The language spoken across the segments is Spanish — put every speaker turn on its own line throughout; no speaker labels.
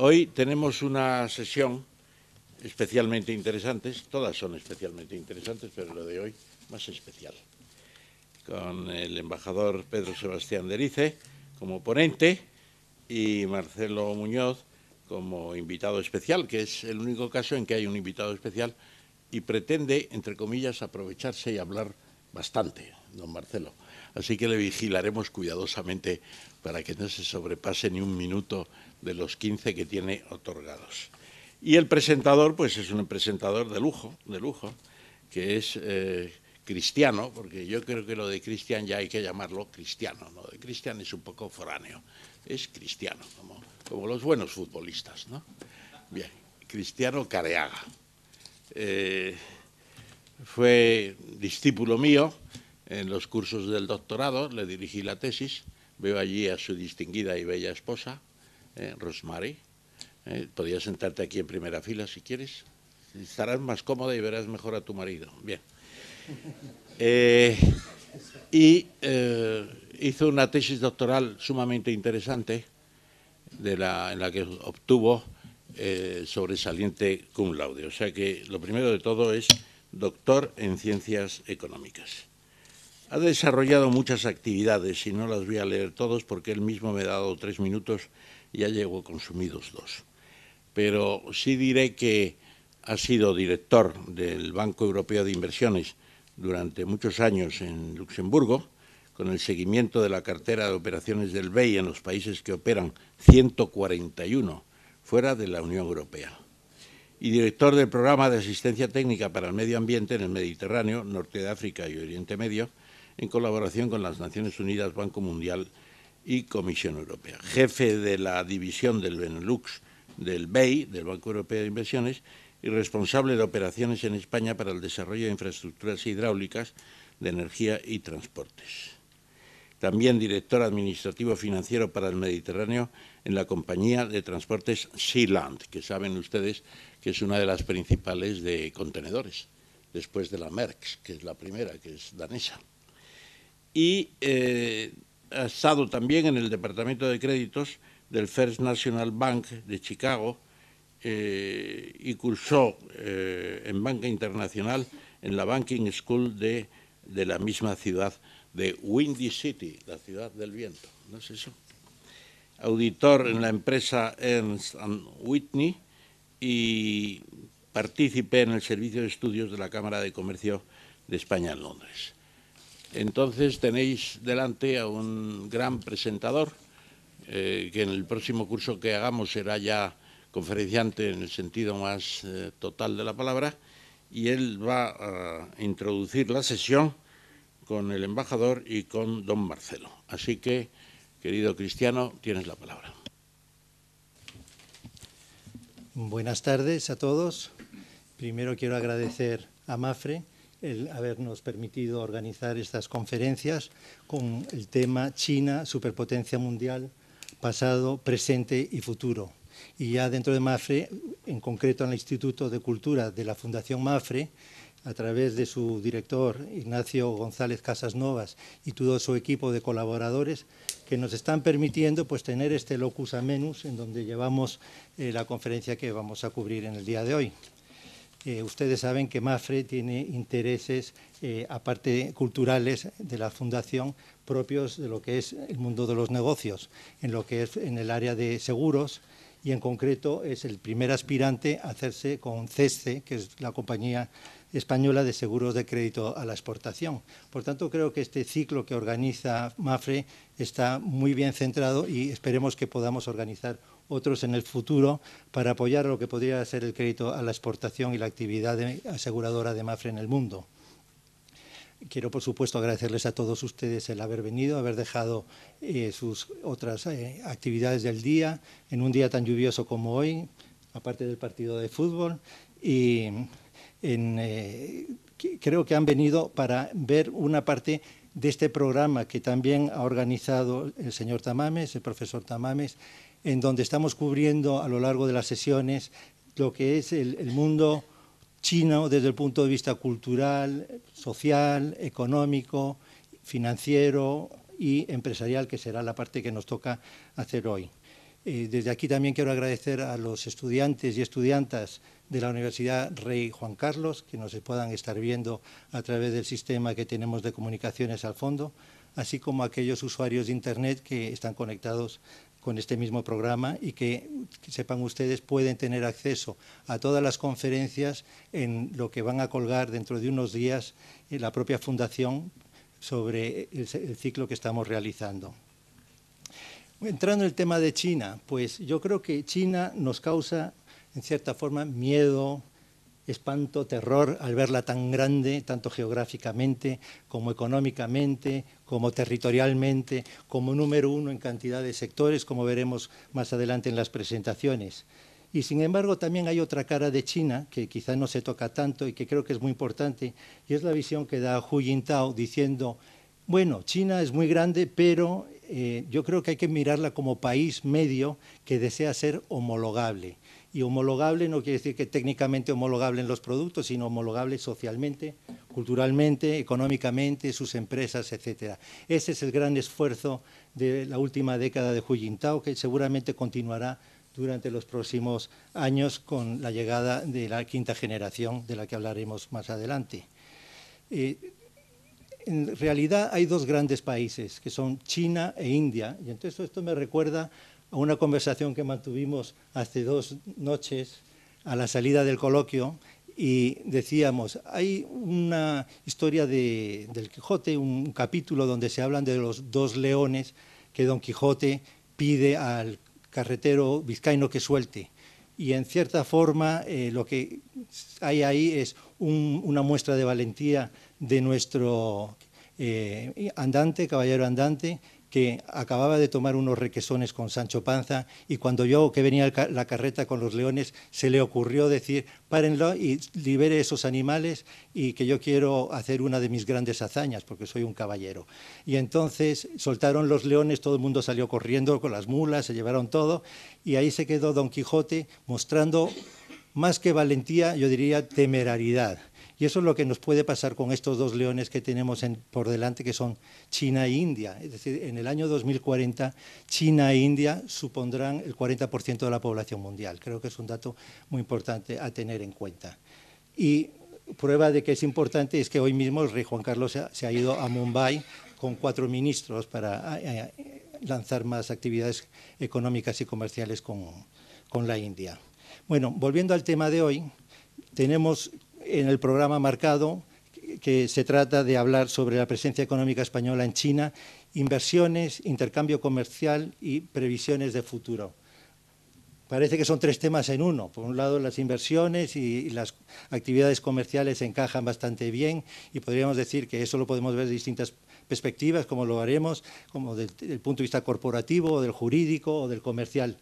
Hoy tenemos una sesión especialmente interesante, todas son especialmente interesantes, pero lo de hoy más especial, con el embajador Pedro Sebastián de Erice como ponente y Marcelo Muñoz como invitado especial, que es el único caso en que hay un invitado especial y pretende, entre comillas, aprovecharse y hablar bastante, don Marcelo. Así que le vigilaremos cuidadosamente para que no se sobrepase ni un minuto de los 15 que tiene otorgados. Y el presentador, pues es un presentador de lujo, que es cristiano, porque yo creo que lo de Cristian ya hay que llamarlo cristiano, ¿no? De Cristian es un poco foráneo, es cristiano, como los buenos futbolistas, ¿no? Bien, Cristiano Careaga. Fue discípulo mío en los cursos del doctorado, le dirigí la tesis, veo allí a su distinguida y bella esposa, Rosemary. Podías sentarte aquí en primera fila si quieres, estarás más cómoda y verás mejor a tu marido. Bien. Hizo una tesis doctoral sumamente interesante en la que obtuvo sobresaliente cum laude. O sea que lo primero de todo es doctor en ciencias económicas. Ha desarrollado muchas actividades y no las voy a leer todos porque él mismo me ha dado 3 minutos y ya llevo consumidos 2. Pero sí diré que ha sido director del Banco Europeo de Inversiones durante muchos años en Luxemburgo, con el seguimiento de la cartera de operaciones del BEI en los países que operan 141 fuera de la Unión Europea. Y director del Programa de Asistencia Técnica para el Medio Ambiente en el Mediterráneo, Norte de África y Oriente Medio, en colaboración con las Naciones Unidas, Banco Mundial y Comisión Europea. Jefe de la división del Benelux del BEI, del Banco Europeo de Inversiones, y responsable de operaciones en España para el desarrollo de infraestructuras hidráulicas, de energía y transportes. También director administrativo financiero para el Mediterráneo en la compañía de transportes Sealand, que saben ustedes que es una de las principales de contenedores, después de la Maersk, que es la primera, que es danesa. Y ha estado también en el Departamento de Créditos del First National Bank de Chicago y cursó en banca internacional en la Banking School de la misma ciudad de Windy City, la ciudad del viento, ¿no es eso? Auditor en la empresa Ernst & Whitney y partícipe en el Servicio de Estudios de la Cámara de Comercio de España en Londres. Entonces tenéis delante a un gran presentador que en el próximo curso que hagamos será ya conferenciante en el sentido más total de la palabra, y él va a introducir la sesión con el embajador y con don Marcelo. Así que, querido Cristiano, tienes la palabra.
Buenas tardes a todos. Primero quiero agradecer a MAFRE el habernos permitido organizar estas conferencias con el tema China, superpotencia mundial, pasado, presente y futuro. Y ya dentro de MAFRE, en concreto en el Instituto de Cultura de la Fundación MAFRE, a través de su director Ignacio González Casasnovas y todo su equipo de colaboradores, que nos están permitiendo pues tener este locus amenus en donde llevamos la conferencia que vamos a cubrir en el día de hoy. Ustedes saben que MAFRE tiene intereses, aparte culturales, de la Fundación, propios de lo que es el mundo de los negocios, en lo que es en el área de seguros, y en concreto es el primer aspirante a hacerse con CESCE, que es la compañía española de seguros de crédito a la exportación. Por tanto, creo que este ciclo que organiza MAFRE está muy bien centrado y esperemos que podamos organizar otros en el futuro para apoyar lo que podría ser el crédito a la exportación y la actividad aseguradora de MAFRE en el mundo. Quiero, por supuesto, agradecerles a todos ustedes el haber venido, haber dejado sus otras actividades del día en un día tan lluvioso como hoy, aparte del partido de fútbol, y creo que han venido para ver una parte de este programa que también ha organizado el señor Tamames, el profesor Tamames, en donde estamos cubriendo a lo largo de las sesiones lo que es el mundo chino desde el punto de vista cultural, social, económico, financiero y empresarial, que será la parte que nos toca hacer hoy. Desde aquí también quiero agradecer a los estudiantes y estudiantas de la Universidad Rey Juan Carlos, que nos puedan estar viendo a través del sistema que tenemos de comunicaciones al fondo, así como a aquellos usuarios de Internet que están conectados con este mismo programa y que sepan ustedes, pueden tener acceso a todas las conferencias en lo que van a colgar dentro de unos días en la propia Fundación sobre el ciclo que estamos realizando. Entrando en el tema de China, pues yo creo que China nos causa, en cierta forma, miedo, espanto, terror al verla tan grande, tanto geográficamente como económicamente, como territorialmente, como número uno en cantidad de sectores, como veremos más adelante en las presentaciones. Y sin embargo también hay otra cara de China que quizá no se toca tanto y que creo que es muy importante, y es la visión que da Hu Jintao diciendo, bueno, China es muy grande, pero yo creo que hay que mirarla como país medio que desea ser homologable. Y homologable no quiere decir que técnicamente homologable en los productos, sino homologable socialmente, culturalmente, económicamente, sus empresas, etcétera. Ese es el gran esfuerzo de la última década de Hu Jintao, que seguramente continuará durante los próximos años con la llegada de la quinta generación, de la que hablaremos más adelante. En realidad hay dos grandes países, que son China e India, y entonces esto me recuerda a una conversación que mantuvimos hace 2 noches a la salida del coloquio, y decíamos, hay una historia del Quijote, un capítulo donde se hablan de los 2 leones que Don Quijote pide al carretero vizcaíno que suelte. Y en cierta forma lo que hay ahí es una muestra de valentía de nuestro caballero andante, que acababa de tomar unos requesones con Sancho Panza, y cuando vio que venía la carreta con los leones, se le ocurrió decir, párenlo y libere esos animales, y que yo quiero hacer una de mis grandes hazañas, porque soy un caballero. Y entonces soltaron los leones, todo el mundo salió corriendo con las mulas, se llevaron todo, y ahí se quedó Don Quijote mostrando más que valentía, yo diría temerariedad. Y eso es lo que nos puede pasar con estos 2 leones que tenemos por delante, que son China e India. Es decir, en el año 2040, China e India supondrán el 40% de la población mundial. Creo que es un dato muy importante a tener en cuenta. Y prueba de que es importante es que hoy mismo el rey Juan Carlos se ha ido a Mumbai con 4 ministros para lanzar más actividades económicas y comerciales con la India. Bueno, volviendo al tema de hoy, tenemos en el programa marcado que se trata de hablar sobre la presencia económica española en China, inversiones, intercambio comercial y previsiones de futuro. Parece que son 3 temas en uno. Por un lado, las inversiones y las actividades comerciales encajan bastante bien, y podríamos decir que eso lo podemos ver de distintas perspectivas, como lo haremos, como desde el punto de vista corporativo, o del jurídico, o del comercial.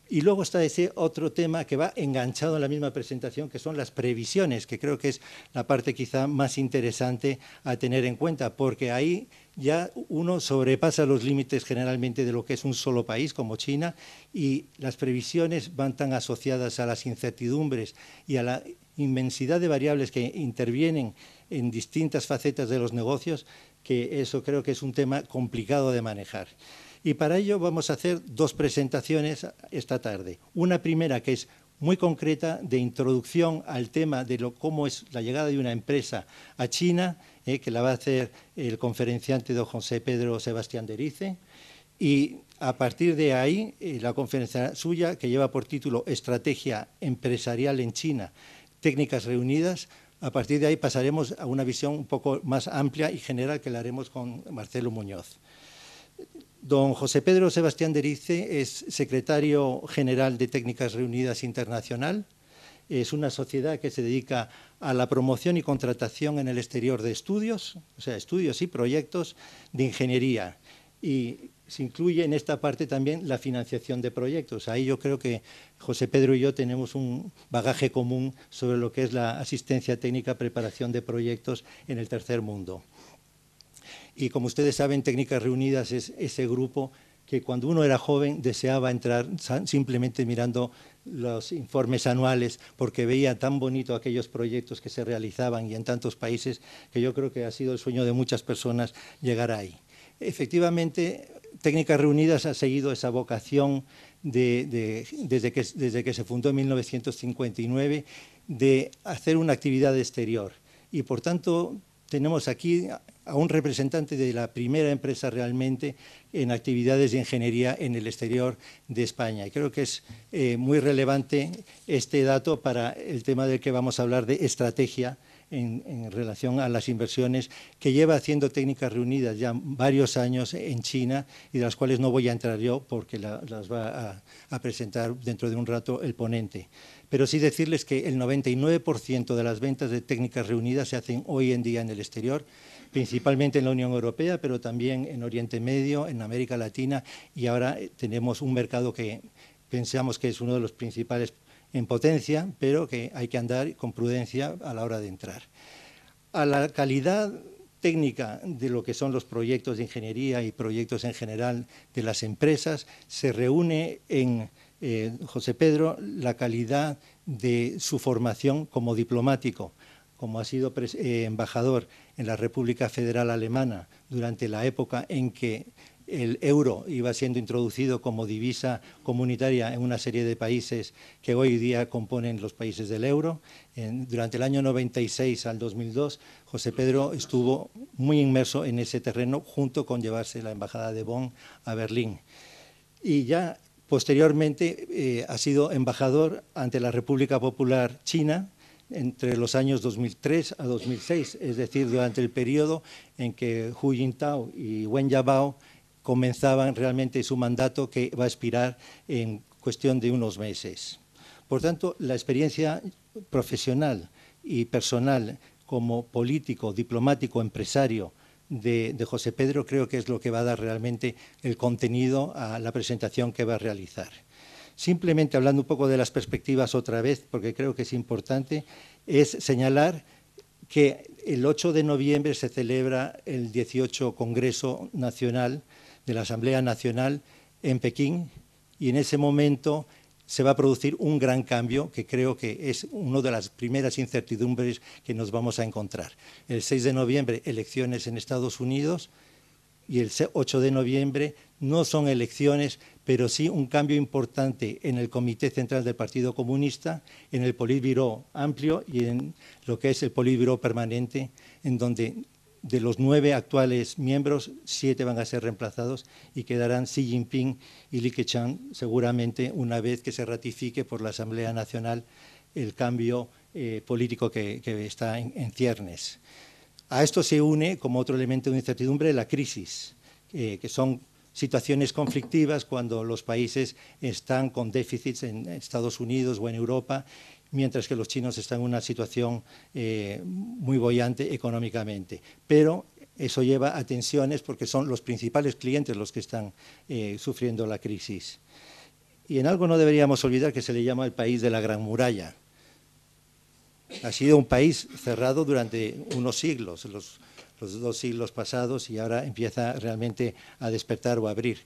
Y luego está ese otro tema que va enganchado en la misma presentación, que son las previsiones, que creo que es la parte quizá más interesante a tener en cuenta, porque ahí ya uno sobrepasa los límites generalmente de lo que es un solo país como China, y las previsiones van tan asociadas a las incertidumbres y a la inmensidad de variables que intervienen en distintas facetas de los negocios, que eso creo que es un tema complicado de manejar. Y para ello vamos a hacer 2 presentaciones esta tarde. Una primera que es muy concreta, de introducción al tema de cómo es la llegada de una empresa a China, que la va a hacer el conferenciante don José Pedro Sebastián de Erice. Y a partir de ahí, la conferencia suya, que lleva por título Estrategia empresarial en China, técnicas reunidas. A partir de ahí pasaremos a una visión un poco más amplia y general que la haremos con Marcelo Muñoz. Don José Pedro Sebastián de Erice es secretario general de Técnicas Reunidas Internacional. Es una sociedad que se dedica a la promoción y contratación en el exterior de estudios, o sea, estudios y proyectos de ingeniería. Y se incluye en esta parte también la financiación de proyectos. Ahí yo creo que José Pedro y yo tenemos un bagaje común sobre lo que es la asistencia técnica, preparación de proyectos en el tercer mundo. Y como ustedes saben, Técnicas Reunidas es ese grupo que cuando uno era joven deseaba entrar simplemente mirando los informes anuales, porque veía tan bonito aquellos proyectos que se realizaban y en tantos países, que yo creo que ha sido el sueño de muchas personas llegar ahí. Efectivamente, Técnicas Reunidas ha seguido esa vocación desde que se fundó en 1959, de hacer una actividad exterior. Y, por tanto, tenemos aquí a un representante de la primera empresa realmente en actividades de ingeniería en el exterior de España. Y creo que es muy relevante este dato para el tema del que vamos a hablar de estrategia en relación a las inversiones, que lleva haciendo Técnicas Reunidas ya varios años en China y de las cuales no voy a entrar yo porque las va a presentar dentro de un rato el ponente. Pero sí decirles que el 99% de las ventas de Técnicas Reunidas se hacen hoy en día en el exterior, principalmente en la Unión Europea, pero también en Oriente Medio, en América Latina, y ahora tenemos un mercado que pensamos que es uno de los principales en potencia, pero que hay que andar con prudencia a la hora de entrar. A la calidad técnica de lo que son los proyectos de ingeniería y proyectos en general de las empresas, se reúne en José Pedro la calidad de su formación como diplomático, como ha sido embajador en la República Federal Alemana durante la época en que el euro iba siendo introducido como divisa comunitaria en una serie de países que hoy día componen los países del euro. Durante el año 96 al 2002, José Pedro estuvo muy inmerso en ese terreno, junto con llevarse la embajada de Bonn a Berlín. Y ya posteriormente ha sido embajador ante la República Popular China entre los años 2003 a 2006, es decir, durante el periodo en que Hu Jintao y Wen Jiabao comenzaban realmente su mandato, que va a expirar en cuestión de unos meses. Por tanto, la experiencia profesional y personal como político, diplomático, empresario de José Pedro, creo que es lo que va a dar realmente el contenido a la presentación que va a realizar. Simplemente hablando un poco de las perspectivas otra vez, porque creo que es importante, es señalar que el 8 de noviembre se celebra el 18 Congreso Nacional de la Asamblea Nacional en Pekín, y en ese momento se va a producir un gran cambio que creo que es una de las primeras incertidumbres que nos vamos a encontrar. El 6 de noviembre, elecciones en Estados Unidos, y el 8 de noviembre no son elecciones, pero sí un cambio importante en el Comité Central del Partido Comunista, en el Politburo amplio y en lo que es el Politburo permanente, en donde de los 9 actuales miembros, 7 van a ser reemplazados y quedarán Xi Jinping y Li Keqiang, seguramente una vez que se ratifique por la Asamblea Nacional el cambio político que está en ciernes. A esto se une, como otro elemento de incertidumbre, la crisis, que son situaciones conflictivas cuando los países están con déficits en Estados Unidos o en Europa, mientras que los chinos están en una situación muy boyante económicamente. Pero eso lleva a tensiones porque son los principales clientes los que están sufriendo la crisis. Y en algo no deberíamos olvidar que se le llama el país de la Gran Muralla. Ha sido un país cerrado durante unos siglos, los 2 siglos pasados, y ahora empieza realmente a despertar o a abrir.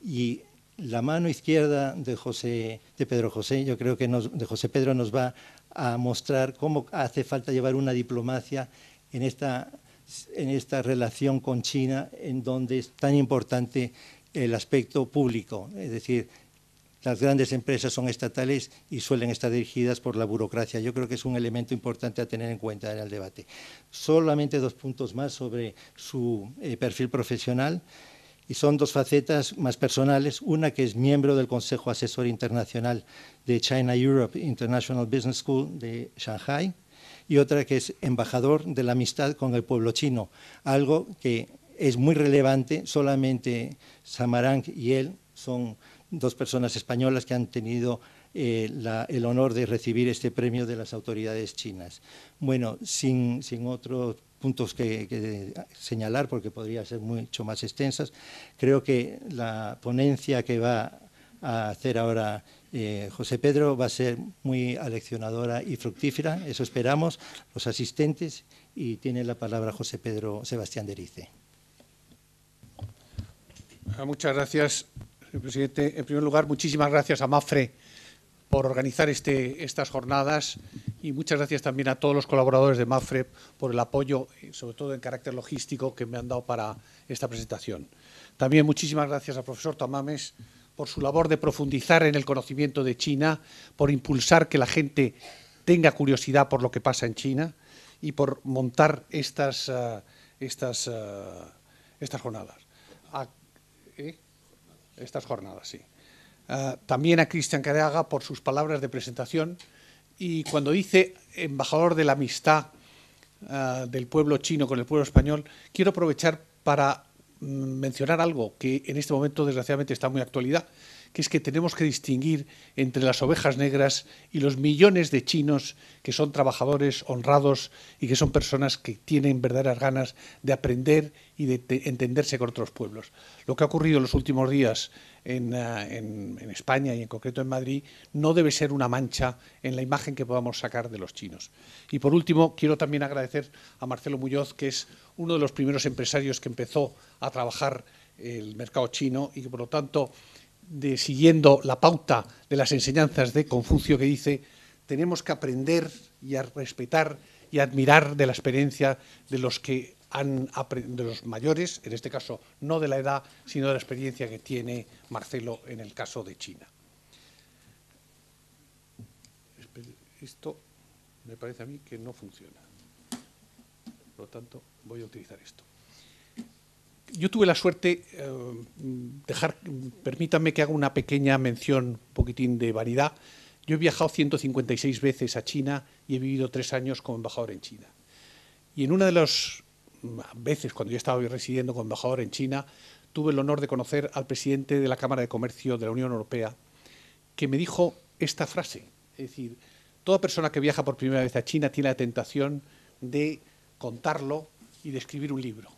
Y la mano izquierda de Pedro José, yo creo que de José Pedro nos va a mostrar cómo hace falta llevar una diplomacia en esta relación con China, en donde es tan importante el aspecto público, es decir, las grandes empresas son estatales y suelen estar dirigidas por la burocracia. Yo creo que es un elemento importante a tener en cuenta en el debate. Solamente 2 puntos más sobre su perfil profesional, y son 2 facetas más personales. Una, que es miembro del Consejo Asesor Internacional de China Europe International Business School de Shanghai, y otra, que es embajador de la amistad con el pueblo chino, algo que es muy relevante. Solamente Samarang y él son 2 personas españolas que han tenido el honor de recibir este premio de las autoridades chinas. Bueno, sin otros puntos que señalar, porque podría ser mucho más extensas, creo que la ponencia que va a hacer ahora José Pedro va a ser muy aleccionadora y fructífera, eso esperamos, los asistentes, y tiene la palabra José Pedro Sebastián de Erice.
Muchas gracias, señor presidente. En primer lugar, muchísimas gracias a MAPFRE por organizar estas jornadas, y muchas gracias también a todos los colaboradores de MAPFRE por el apoyo, sobre todo en carácter logístico, que me han dado para esta presentación. También muchísimas gracias al profesor Tamames por su labor de profundizar en el conocimiento de China, por impulsar que la gente tenga curiosidad por lo que pasa en China y por montar estas jornadas. Estas jornadas, sí. También a Cristian Careaga por sus palabras de presentación, y cuando dice embajador de la amistad del pueblo chino con el pueblo español, quiero aprovechar para mencionar algo que en este momento desgraciadamente está muy de actualidad, que es que tenemos que distinguir entre las ovejas negras y los millones de chinos que son trabajadores honrados y que son personas que tienen verdaderas ganas de aprender y de entenderse con otros pueblos. Lo que ha ocurrido en los últimos días en España y en concreto en Madrid no debe ser una mancha en la imagen que podamos sacar de los chinos. Y por último, quiero también agradecer a Marcelo Muñoz, que es uno de los primeros empresarios que empezó a trabajar el mercado chino y que, por lo tanto, siguiendo la pauta de las enseñanzas de Confucio, que dice: tenemos que aprender y a respetar y admirar de la experiencia de los que de los mayores, en este caso no de la edad, sino de la experiencia que tiene Marcelo en el caso de China. Esto me parece a mí que no funciona. Por lo tanto, voy a utilizar esto. Yo tuve la suerte, permítanme que haga una pequeña mención, un poquitín de vanidad. Yo he viajado 156 veces a China y he vivido 3 años como embajador en China. Y en una de las veces, cuando yo estaba residiendo como embajador en China, tuve el honor de conocer al presidente de la Cámara de Comercio de la Unión Europea, que me dijo esta frase. Es decir, toda persona que viaja por primera vez a China tiene la tentación de contarlo y de escribir un libro.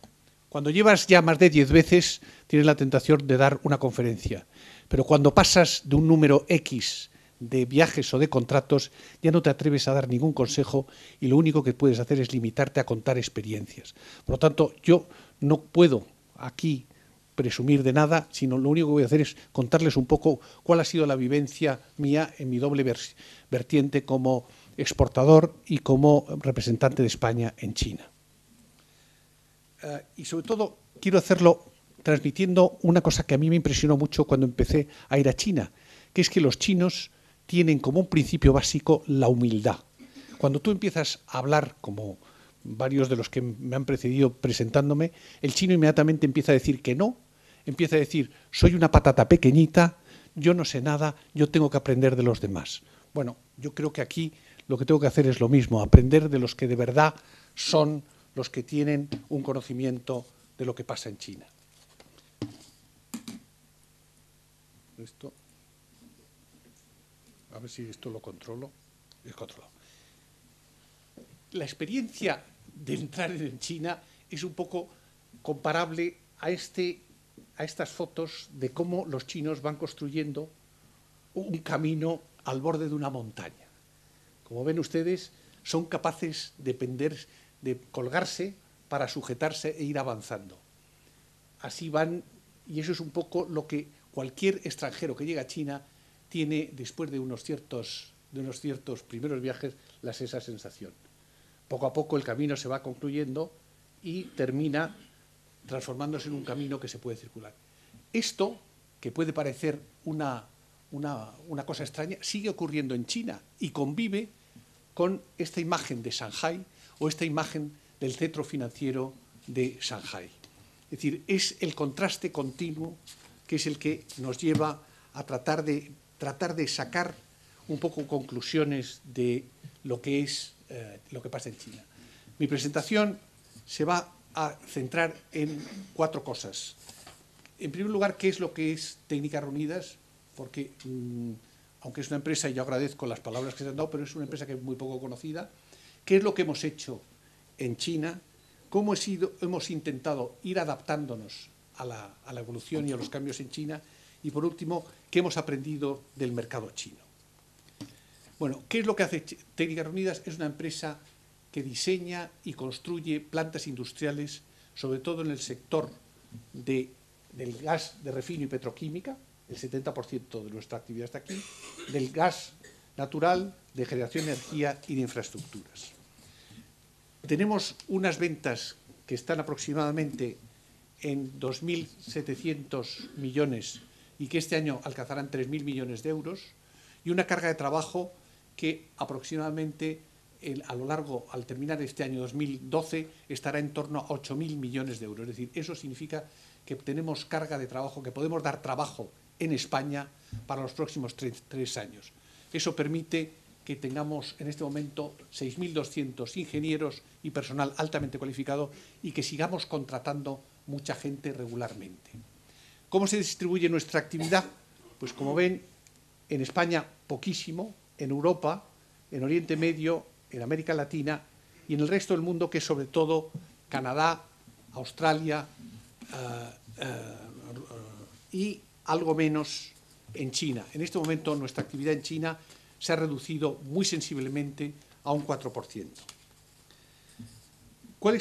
Cuando llevas ya más de 10 veces, tienes la tentación de dar una conferencia. Pero cuando pasas de un número X de viajes o de contratos, ya no te atreves a dar ningún consejo y lo único que puedes hacer es limitarte a contar experiencias. Por lo tanto, yo no puedo aquí presumir de nada, sino lo único que voy a hacer es contarles un poco cuál ha sido la vivencia mía en mi doble vertiente como exportador y como representante de España en China. Y sobre todo quiero hacerlo transmitiendo una cosa que a mí me impresionó mucho cuando empecé a ir a China, que es que los chinos tienen como un principio básico la humildad. Cuando tú empiezas a hablar, como varios de los que me han precedido presentándome, el chino inmediatamente empieza a decir que no, empieza a decir: soy una patata pequeñita, yo no sé nada, yo tengo que aprender de los demás. Bueno, yo creo que aquí lo que tengo que hacer es lo mismo, aprender de los que de verdad son los que tienen un conocimiento de lo que pasa en China. Esto, a ver si esto lo controlo. Es controlado. La experiencia de entrar en China es un poco comparable a estas fotos de cómo los chinos van construyendo un camino al borde de una montaña. Como ven ustedes, son capaces de colgarse para sujetarse e ir avanzando. Así van, y eso es un poco lo que cualquier extranjero que llega a China tiene después de unos ciertos primeros viajes, esa sensación. Poco a poco el camino se va concluyendo y termina transformándose en un camino que se puede circular. Esto, que puede parecer una cosa extraña, sigue ocurriendo en China y convive con esta imagen de Shanghái o esta imagen del centro financiero de Shanghái. Es decir, es el contraste continuo que es el que nos lleva a tratar de sacar un poco conclusiones de lo que pasa en China. Mi presentación se va a centrar en 4 cosas. En primer lugar, ¿qué es lo que es Técnicas Reunidas? Porque, aunque es una empresa, y yo agradezco las palabras que se han dado, pero es una empresa que es muy poco conocida. ¿Qué es lo que hemos hecho en China? ¿Cómo hemos intentado ir adaptándonos a la evolución y a los cambios en China? Y, por último, ¿qué hemos aprendido del mercado chino? Bueno, ¿qué es lo que hace Técnicas Reunidas? Es una empresa que diseña y construye plantas industriales, sobre todo en el sector del gas de refino y petroquímica. El 70% de nuestra actividad está aquí, del gas natural, de generación de energía y de infraestructuras. Tenemos unas ventas que están aproximadamente en 2.700 millones y que este año alcanzarán 3.000 millones de euros, y una carga de trabajo que aproximadamente a lo largo, al terminar este año 2012, estará en torno a 8.000 millones de euros. Es decir, eso significa que tenemos carga de trabajo, que podemos dar trabajo en España para los próximos tres años. Eso permite que tengamos en este momento 6.200 ingenieros y personal altamente cualificado y que sigamos contratando mucha gente regularmente. ¿Cómo se distribuye nuestra actividad? Pues como ven, en España poquísimo, en Europa, en Oriente Medio, en América Latina y en el resto del mundo, que es sobre todo Canadá, Australia y algo menos en China. En este momento nuestra actividad en China se ha reducido muy sensiblemente a un 4%. ¿Cuál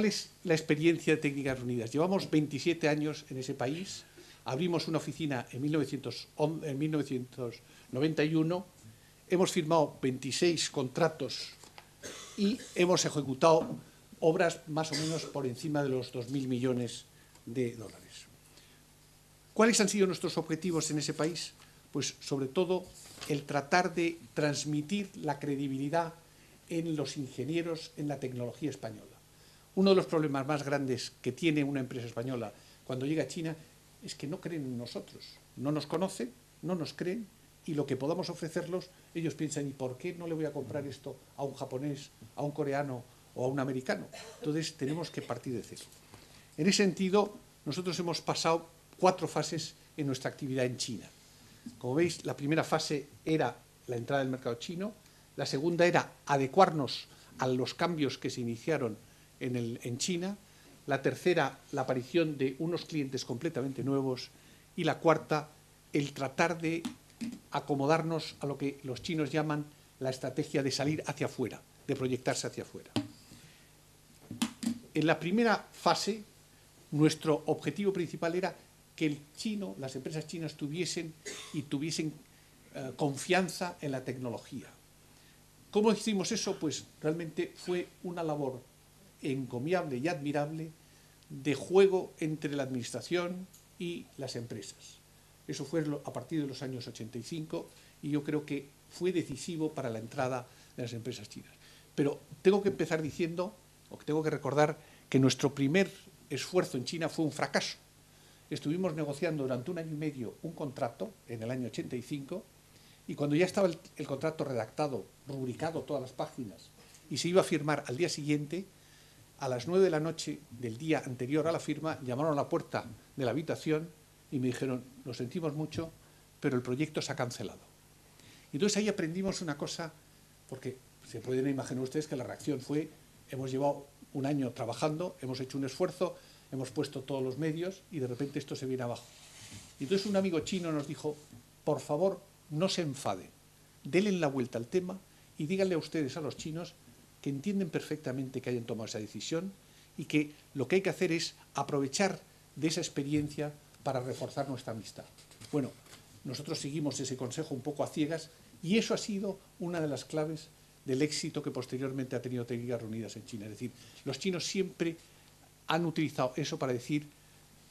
es la experiencia de Técnicas Reunidas? Llevamos 27 años en ese país, abrimos una oficina en 1991, hemos firmado 26 contratos y hemos ejecutado obras más o menos por encima de los 2.000 millones de dólares. ¿Cuáles han sido nuestros objetivos en ese país? Pues sobre todo el tratar de transmitir la credibilidad en los ingenieros, en la tecnología española. Uno de los problemas más grandes que tiene una empresa española cuando llega a China es que no creen en nosotros, no nos conocen, no nos creen, y lo que podamos ofrecerlos, ellos piensan, ¿y por qué no le voy a comprar esto a un japonés, a un coreano o a un americano? Entonces tenemos que partir de cero. En ese sentido, nosotros hemos pasado 4 fases en nuestra actividad en China. Como veis, la primera fase era la entrada del mercado chino, la segunda era adecuarnos a los cambios que se iniciaron en China, la tercera, la aparición de unos clientes completamente nuevos, y la cuarta, el tratar de acomodarnos a lo que los chinos llaman la estrategia de salir hacia afuera, de proyectarse hacia afuera. En la primera fase, nuestro objetivo principal era que las empresas chinas tuviesen confianza en la tecnología. ¿Cómo hicimos eso? Pues realmente fue una labor encomiable y admirable de juego entre la administración y las empresas. Eso fue a partir de los años 85 y yo creo que fue decisivo para la entrada de las empresas chinas. Pero tengo que empezar diciendo, o tengo que recordar, que nuestro primer esfuerzo en China fue un fracaso. Estuvimos negociando durante 1 año y medio un contrato en el año 85 y cuando ya estaba el contrato redactado, rubricado todas las páginas y se iba a firmar al día siguiente, a las 9 de la noche del día anterior a la firma, llamaron a la puerta de la habitación y me dijeron, lo sentimos mucho, pero el proyecto se ha cancelado. Y entonces ahí aprendimos una cosa, porque se pueden imaginar ustedes que la reacción fue, hemos llevado 1 año trabajando, hemos hecho un esfuerzo, hemos puesto todos los medios y de repente esto se viene abajo. Y entonces un amigo chino nos dijo, por favor, no se enfaden, denle la vuelta al tema y díganle a ustedes, a los chinos, que entienden perfectamente que hayan tomado esa decisión y que lo que hay que hacer es aprovechar de esa experiencia para reforzar nuestra amistad. Bueno, nosotros seguimos ese consejo un poco a ciegas y eso ha sido una de las claves del éxito que posteriormente ha tenido Técnicas Reunidas en China. Es decir, los chinos siempre han utilizado eso para decir,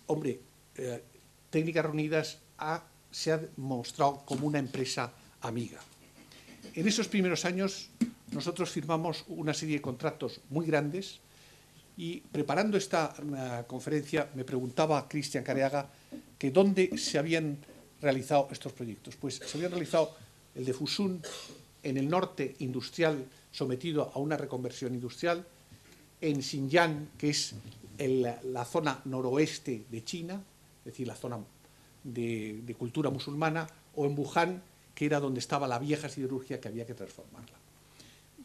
hombre, Técnicas Reunidas se ha mostrado como una empresa amiga. En esos primeros años nosotros firmamos una serie de contratos muy grandes y preparando esta conferencia me preguntaba Cristian Careaga que dónde se habían realizado estos proyectos. Pues se habían realizado el de Fusun en el norte industrial sometido a una reconversión industrial, en Xinjiang, que es la zona noroeste de China, es decir, la zona de cultura musulmana, o en Wuhan, que era donde estaba la vieja siderurgia que había que transformarla.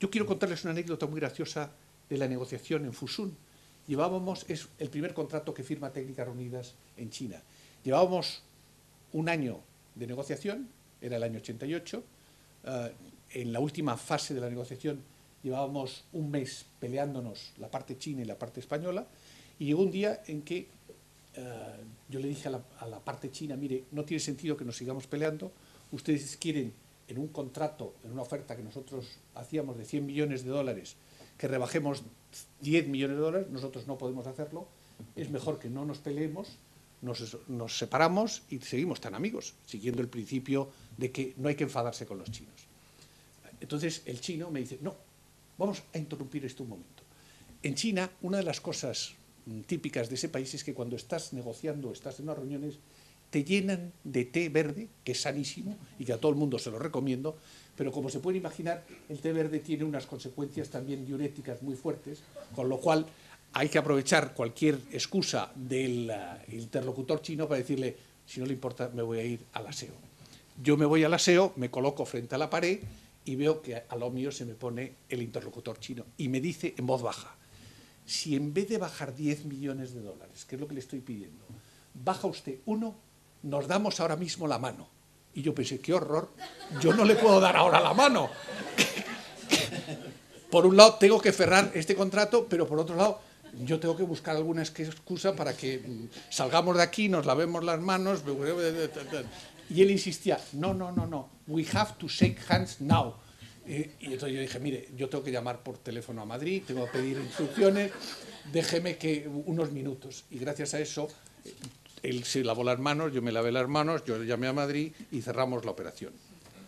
Yo quiero contarles una anécdota muy graciosa de la negociación en Fusun. Es el primer contrato que firma Técnicas Reunidas en China. Llevábamos 1 año de negociación, era el año 88. En la última fase de la negociación llevábamos 1 mes peleándonos la parte china y la parte española. Y llegó un día en que yo le dije a la parte china, mire, no tiene sentido que nos sigamos peleando. Ustedes quieren en un contrato, en una oferta que nosotros hacíamos de 100 millones de dólares, que rebajemos 10 millones de dólares, nosotros no podemos hacerlo, es mejor que no nos peleemos, nos separamos y seguimos tan amigos, siguiendo el principio de que no hay que enfadarse con los chinos. Entonces el chino me dice, no, vamos a interrumpir esto un momento. En China, una de las cosas típicas de ese país es que cuando estás negociando, estás en unas reuniones, te llenan de té verde, que es sanísimo y que a todo el mundo se lo recomiendo, pero como se puede imaginar, el té verde tiene unas consecuencias también diuréticas muy fuertes, con lo cual hay que aprovechar cualquier excusa del interlocutor chino para decirle, si no le importa, me voy a ir al aseo. Yo me voy al aseo, me coloco frente a la pared y veo que a lo mío se me pone el interlocutor chino y me dice en voz baja, si en vez de bajar 10 millones de dólares, que es lo que le estoy pidiendo, baja usted 1, nos damos ahora mismo la mano. Y yo pensé, qué horror, yo no le puedo dar ahora la mano. Por un lado tengo que cerrar este contrato, pero por otro lado yo tengo que buscar alguna excusa para que salgamos de aquí, nos lavemos las manos. Y él insistía, no, we have to shake hands now. Y entonces yo dije, mire, yo tengo que llamar por teléfono a Madrid, tengo que pedir instrucciones, déjeme que unos minutos. Y gracias a eso, él se lavó las manos, yo me lavé las manos, yo llamé a Madrid y cerramos la operación.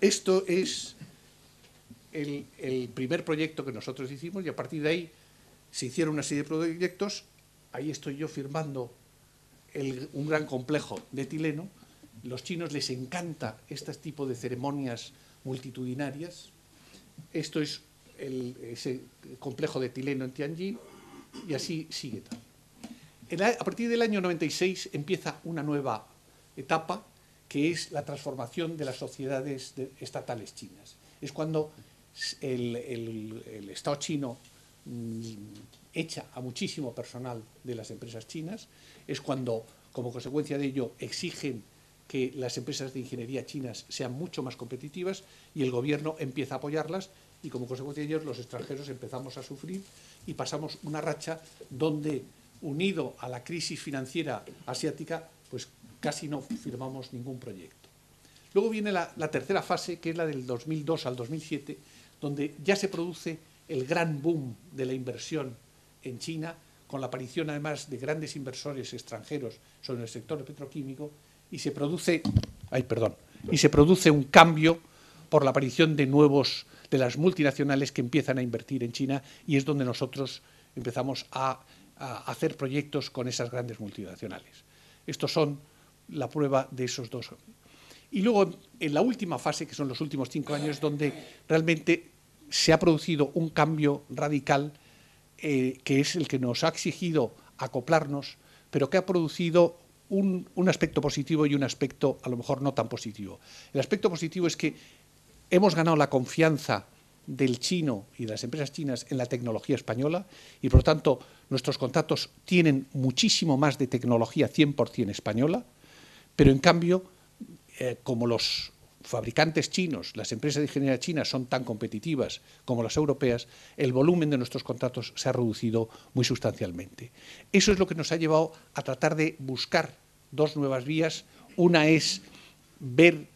Esto es el primer proyecto que nosotros hicimos y a partir de ahí se hicieron una serie de proyectos. Ahí estoy yo firmando un gran complejo de etileno. Los chinos les encanta este tipo de ceremonias multitudinarias. Esto es ese complejo de etileno en Tianjin y así sigue tal. A partir del año 96 empieza una nueva etapa que es la transformación de las sociedades estatales chinas. Es cuando el Estado chino echa a muchísimo personal de las empresas chinas, es cuando, como consecuencia de ello, exigen que las empresas de ingeniería chinas sean mucho más competitivas y el gobierno empieza a apoyarlas y, como consecuencia de ello, los extranjeros empezamos a sufrir y pasamos una racha donde, unido a la crisis financiera asiática, pues casi no firmamos ningún proyecto. Luego viene la tercera fase, que es la del 2002 al 2007, donde ya se produce el gran boom de la inversión en China, con la aparición además de grandes inversores extranjeros sobre el sector petroquímico, y se produce un cambio por la aparición de las multinacionales que empiezan a invertir en China, y es donde nosotros empezamos a hacer proyectos con esas grandes multinacionales. Estos son la prueba de esos dos. Y luego, en la última fase, que son los últimos 5 años, donde realmente se ha producido un cambio radical, que es el que nos ha exigido acoplarnos, pero que ha producido un aspecto positivo y un aspecto a lo mejor no tan positivo. El aspecto positivo es que hemos ganado la confianza del chino y de las empresas chinas en la tecnología española y, por lo tanto, nuestros contratos tienen muchísimo más de tecnología 100% española, pero en cambio, como los fabricantes chinos, las empresas de ingeniería chinas son tan competitivas como las europeas, el volumen de nuestros contratos se ha reducido muy sustancialmente. Eso es lo que nos ha llevado a tratar de buscar dos nuevas vías. Una es ver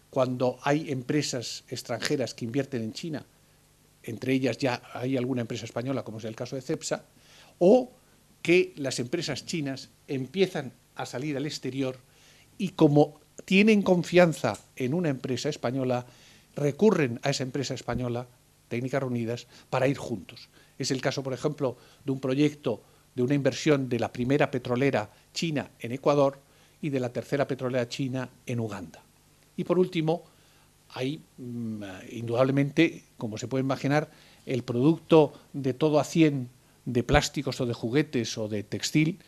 cuando hay empresas extranjeras que invierten en China, entre ellas ya hay alguna empresa española, como es el caso de Cepsa, o que las empresas chinas empiezan a salir al exterior y, como tienen confianza en una empresa española, recurren a esa empresa española, Técnicas Reunidas, para ir juntos. Es el caso, por ejemplo, de un proyecto de una inversión de la primera petrolera china en Ecuador y de la tercera petrolera china en Uganda. Y por último, hay indudablemente, como se puede imaginar, el producto de todo a 100 de plásticos o de juguetes o de textil,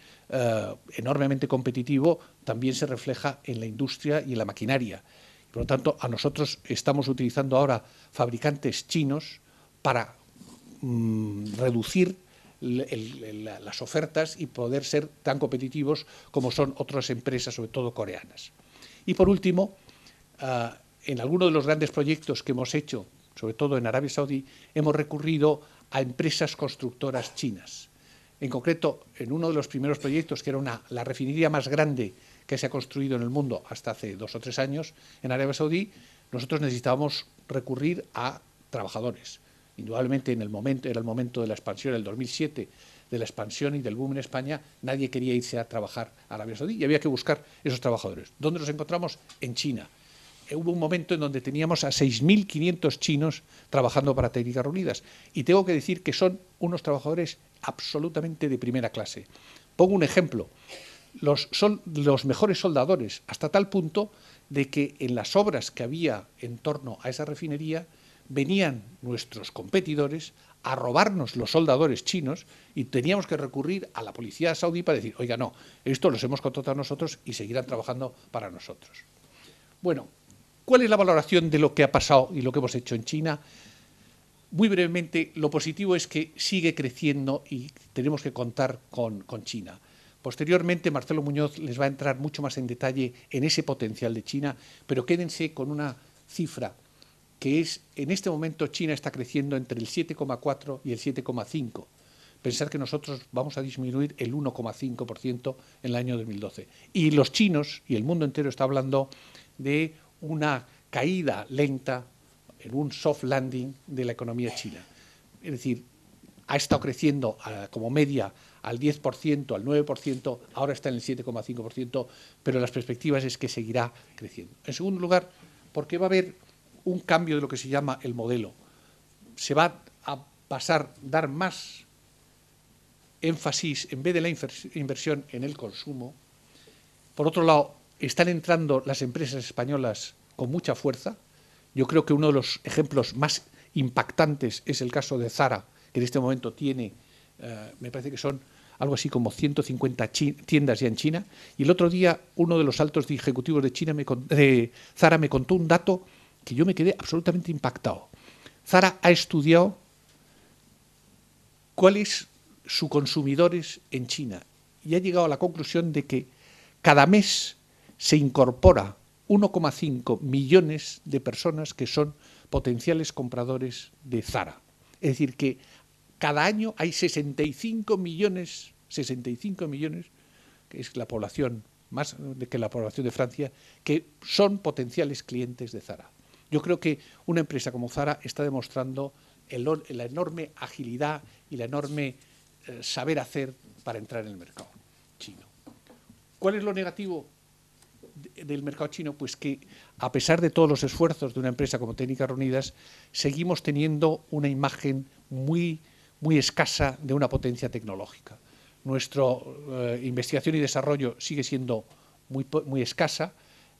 enormemente competitivo, también se refleja en la industria y en la maquinaria. Por lo tanto, a nosotros estamos utilizando ahora fabricantes chinos para reducir las ofertas y poder ser tan competitivos como son otras empresas, sobre todo coreanas. Y por último, en algunos de los grandes proyectos que hemos hecho, sobre todo en Arabia Saudí, hemos recurrido a empresas constructoras chinas. En concreto, en uno de los primeros proyectos, que era la refinería más grande que se ha construido en el mundo hasta hace 2 o 3 años, en Arabia Saudí, nosotros necesitábamos recurrir a trabajadores. Indudablemente, era el momento de la expansión, en el 2007, de la expansión y del boom en España, nadie quería irse a trabajar a Arabia Saudí y había que buscar esos trabajadores. ¿Dónde nos encontramos? En China. Hubo un momento en donde teníamos a 6.500 chinos trabajando para Técnicas Reunidas y tengo que decir que son unos trabajadores absolutamente de primera clase. Pongo un ejemplo. Son los mejores soldadores, hasta tal punto de que en las obras que había en torno a esa refinería venían nuestros competidores a robarnos los soldadores chinos y teníamos que recurrir a la policía saudí para decir, oiga, no, esto los hemos contratado nosotros y seguirán trabajando para nosotros. Bueno, ¿cuál es la valoración de lo que ha pasado y lo que hemos hecho en China? Muy brevemente, lo positivo es que sigue creciendo y tenemos que contar con China. Posteriormente, Marcelo Muñoz les va a entrar mucho más en detalle en ese potencial de China, pero quédense con una cifra que es, en este momento China está creciendo entre el 7,4 y el 7,5. Pensar que nosotros vamos a disminuir el 1,5% en el año 2012. Y los chinos y el mundo entero está hablando de una caída lenta, en un soft landing de la economía china. Es decir, ha estado creciendo como media al 10%, al 9%, ahora está en el 7,5%, pero las perspectivas es que seguirá creciendo. En segundo lugar, porque va a haber un cambio de lo que se llama el modelo. Se va a pasar, dar más énfasis, en vez de la inversión en el consumo. Por otro lado, están entrando las empresas españolas con mucha fuerza. Yo creo que uno de los ejemplos más impactantes es el caso de Zara, que en este momento tiene, me parece que son algo así como 150 tiendas ya en China. Y el otro día uno de los altos ejecutivos de Zara me contó un dato que yo me quedé absolutamente impactado. Zara ha estudiado cuáles sus consumidores en China y ha llegado a la conclusión de que cada mes se incorpora 1,5 millones de personas que son potenciales compradores de Zara. Es decir, que cada año hay 65 millones, que es la población, más que la población de Francia, que son potenciales clientes de Zara. Yo creo que una empresa como Zara está demostrando la enorme agilidad y la enorme saber hacer para entrar en el mercado chino. ¿Cuál es lo negativo del mercado chino? Pues que a pesar de todos los esfuerzos de una empresa como Técnicas Reunidas, seguimos teniendo una imagen muy escasa de una potencia tecnológica. Nuestra investigación y desarrollo sigue siendo muy escasa.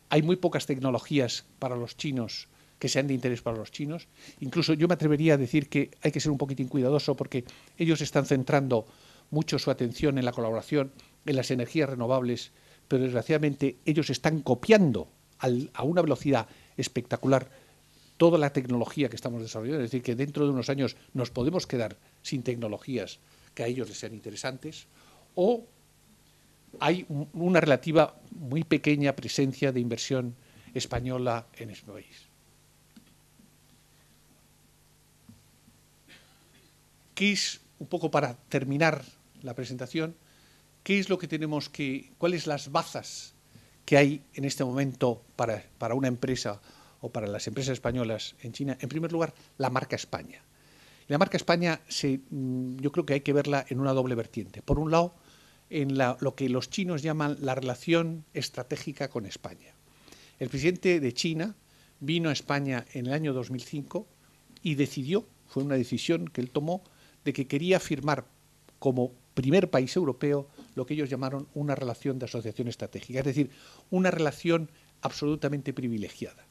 Hay muy pocas tecnologías para los chinos que sean de interés para los chinos. Incluso yo me atrevería a decir que hay que ser un poquitín cuidadoso porque ellos están centrando mucho su atención en la colaboración, en las energías renovables, pero desgraciadamente ellos están copiando a una velocidad espectacular toda la tecnología que estamos desarrollando. Es decir, que dentro de unos años nos podemos quedar sin tecnologías que a ellos les sean interesantes, o hay una relativa muy pequeña presencia de inversión española en este país. ¿Qué es, un poco para terminar la presentación, qué es lo que tenemos cuáles las bazas que hay en este momento para una empresa o para las empresas españolas en China? En primer lugar, la marca España. La marca España yo creo que hay que verla en una doble vertiente. Por un lado, en lo que los chinos llaman la relación estratégica con España. El presidente de China vino a España en el año 2005 y decidió, fue una decisión que él tomó, de que quería firmar como primer país europeo lo que ellos llamaron una relación de asociación estratégica, es decir, una relación absolutamente privilegiada.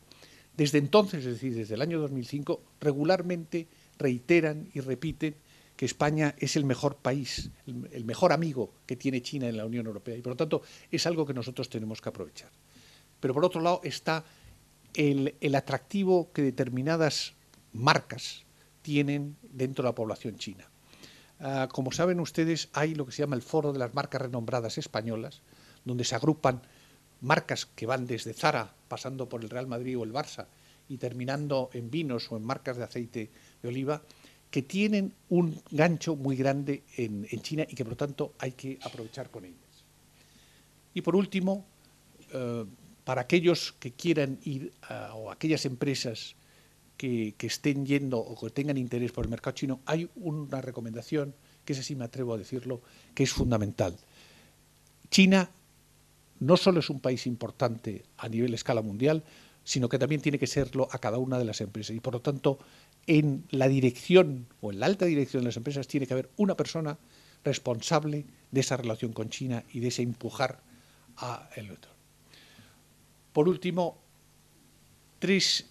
Desde entonces, es decir, desde el año 2005, regularmente reiteran y repiten que España es el mejor país, el mejor amigo que tiene China en la Unión Europea y, por lo tanto, es algo que nosotros tenemos que aprovechar. Pero, por otro lado, está el atractivo que determinadas marcas tienen dentro de la población china. Como saben ustedes, hay lo que se llama el Foro de las Marcas Renombradas Españolas, donde se agrupan marcas que van desde Zara, pasando por el Real Madrid o el Barça, y terminando en vinos o en marcas de aceite de oliva, que tienen un gancho muy grande en China y que, por lo tanto, hay que aprovechar con ellas. Y, por último, para aquellos que quieran ir, o aquellas empresas que estén yendo o que tengan interés por el mercado chino, hay una recomendación que ese sí me atrevo a decirlo, que es fundamental. China no solo es un país importante a nivel escala mundial, sino que también tiene que serlo a cada una de las empresas. Y por lo tanto, en la dirección o en la alta dirección de las empresas tiene que haber una persona responsable de esa relación con China y de ese empujar a el otro. Por último, 3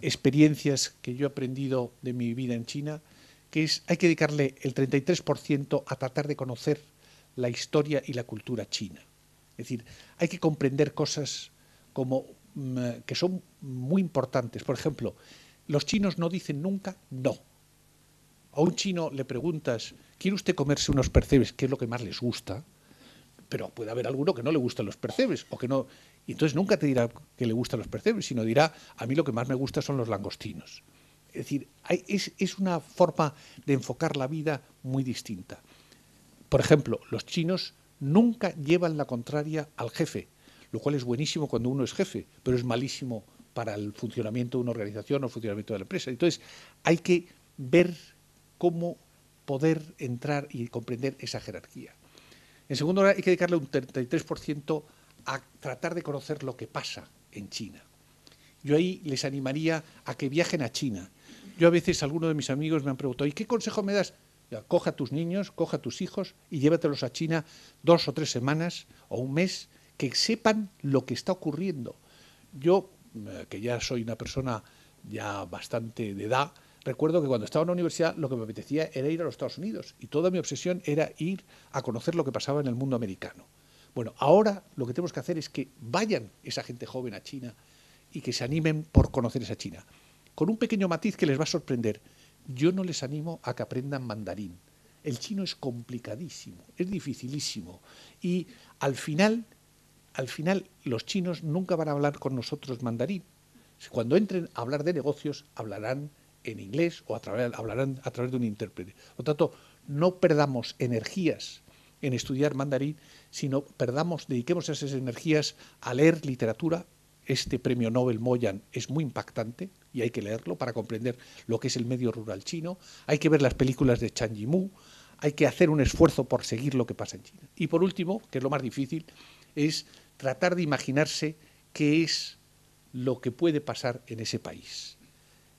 experiencias que yo he aprendido de mi vida en China, que es, hay que dedicarle el 33% a tratar de conocer la historia y la cultura china. Es decir, hay que comprender cosas como que son muy importantes. Por ejemplo, los chinos no dicen nunca no. A un chino le preguntas, ¿quiere usted comerse unos percebes? ¿Qué es lo que más les gusta? Pero puede haber alguno que no le gustan los percebes o que no. Y entonces nunca te dirá que le gustan los percebes, sino dirá, a mí lo que más me gusta son los langostinos. Es decir, es una forma de enfocar la vida muy distinta. Por ejemplo, los chinos nunca llevan la contraria al jefe, lo cual es buenísimo cuando uno es jefe, pero es malísimo para el funcionamiento de una organización o el funcionamiento de la empresa. Entonces, hay que ver cómo poder entrar y comprender esa jerarquía. En segundo lugar, hay que dedicarle un 33% a tratar de conocer lo que pasa en China. Yo ahí les animaría a que viajen a China. Yo a veces, algunos de mis amigos me han preguntado, ¿y qué consejo me das? Ya, coja a tus niños, coja a tus hijos y llévatelos a China 2 o 3 semanas o un mes, que sepan lo que está ocurriendo. Yo, que ya soy una persona ya bastante de edad, recuerdo que cuando estaba en la universidad lo que me apetecía era ir a los Estados Unidos y toda mi obsesión era ir a conocer lo que pasaba en el mundo americano. Bueno, ahora lo que tenemos que hacer es que vayan esa gente joven a China y que se animen por conocer esa China. Con un pequeño matiz que les va a sorprender. Yo no les animo a que aprendan mandarín. El chino es complicadísimo, es dificilísimo. Y al final los chinos nunca van a hablar con nosotros mandarín. Cuando entren a hablar de negocios, hablarán en inglés o hablarán a través de un intérprete. Por lo tanto, no perdamos energías en estudiar mandarín, sino dediquemos esas energías a leer literatura. Este premio Nobel Moyan es muy impactante y hay que leerlo para comprender lo que es el medio rural chino. Hay que ver las películas de Zhang Yimou, hay que hacer un esfuerzo por seguir lo que pasa en China. Y por último, que es lo más difícil, es tratar de imaginarse qué es lo que puede pasar en ese país.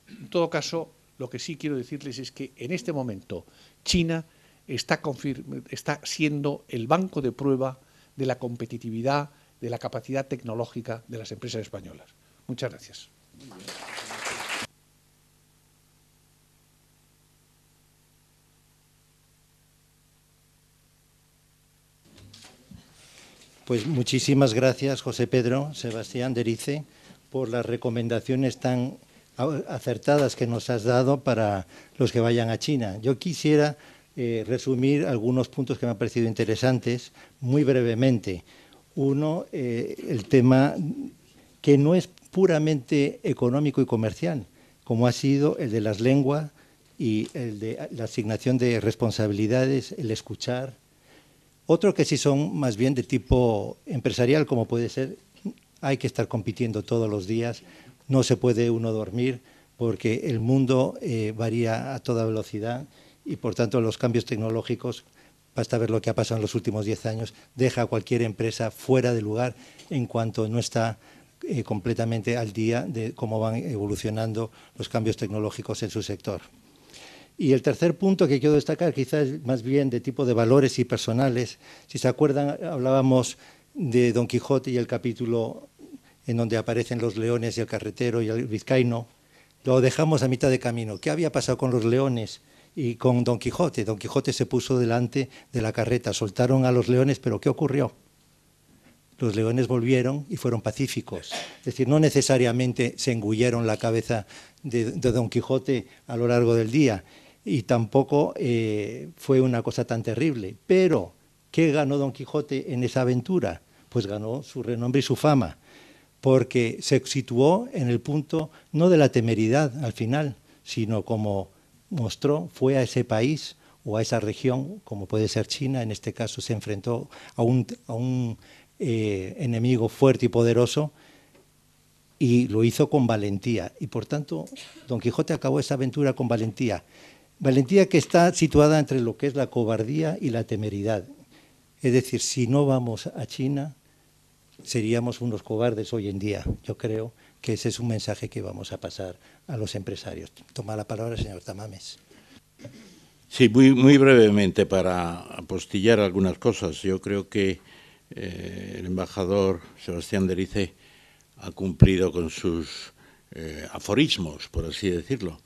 En todo caso, lo que sí quiero decirles es que en este momento China está siendo el banco de prueba de la competitividad, de la capacidad tecnológica de las empresas españolas. Muchas gracias.
Pues muchísimas gracias, José Pedro Sebastián Derice, por las recomendaciones tan acertadas que nos has dado para los que vayan a China. Yo quisiera resumir algunos puntos que me han parecido interesantes muy brevemente. Uno, el tema que no es puramente económico y comercial, como ha sido el de las lenguas y el de la asignación de responsabilidades, el escuchar. Otro que sí son más bien de tipo empresarial, como puede ser, hay que estar compitiendo todos los días, no se puede uno dormir porque el mundo varía a toda velocidad y, por tanto, los cambios tecnológicos, basta ver lo que ha pasado en los últimos 10 años, deja a cualquier empresa fuera de lugar en cuanto no está completamente al día de cómo van evolucionando los cambios tecnológicos en su sector. Y el tercer punto que quiero destacar, quizás más bien de tipo de valores y personales. Si se acuerdan, hablábamos de Don Quijote y el capítulo en donde aparecen los leones y el carretero y el vizcaíno. Lo dejamos a mitad de camino. ¿Qué había pasado con los leones y con Don Quijote? Don Quijote se puso delante de la carreta, soltaron a los leones, pero ¿qué ocurrió? Los leones volvieron y fueron pacíficos. Es decir, no necesariamente se engulleron la cabeza de Don Quijote a lo largo del día y tampoco fue una cosa tan terrible. Pero, ¿qué ganó Don Quijote en esa aventura? Pues ganó su renombre y su fama, porque se situó en el punto no de la temeridad al final, sino como mostró, fue a ese país o a esa región, como puede ser China, en este caso se enfrentó a un enemigo fuerte y poderoso y lo hizo con valentía. Y por tanto, Don Quijote acabó esa aventura con valentía. Valentía que está situada entre lo que es la cobardía y la temeridad. Es decir, si no vamos a China, seríamos unos cobardes hoy en día. Yo creo que ese es un mensaje que vamos a pasar a los empresarios. Toma la palabra, señor Tamames.
Sí, muy brevemente para apostillar algunas cosas. Yo creo que el embajador Sebastián de Erice ha cumplido con sus aforismos, por así decirlo,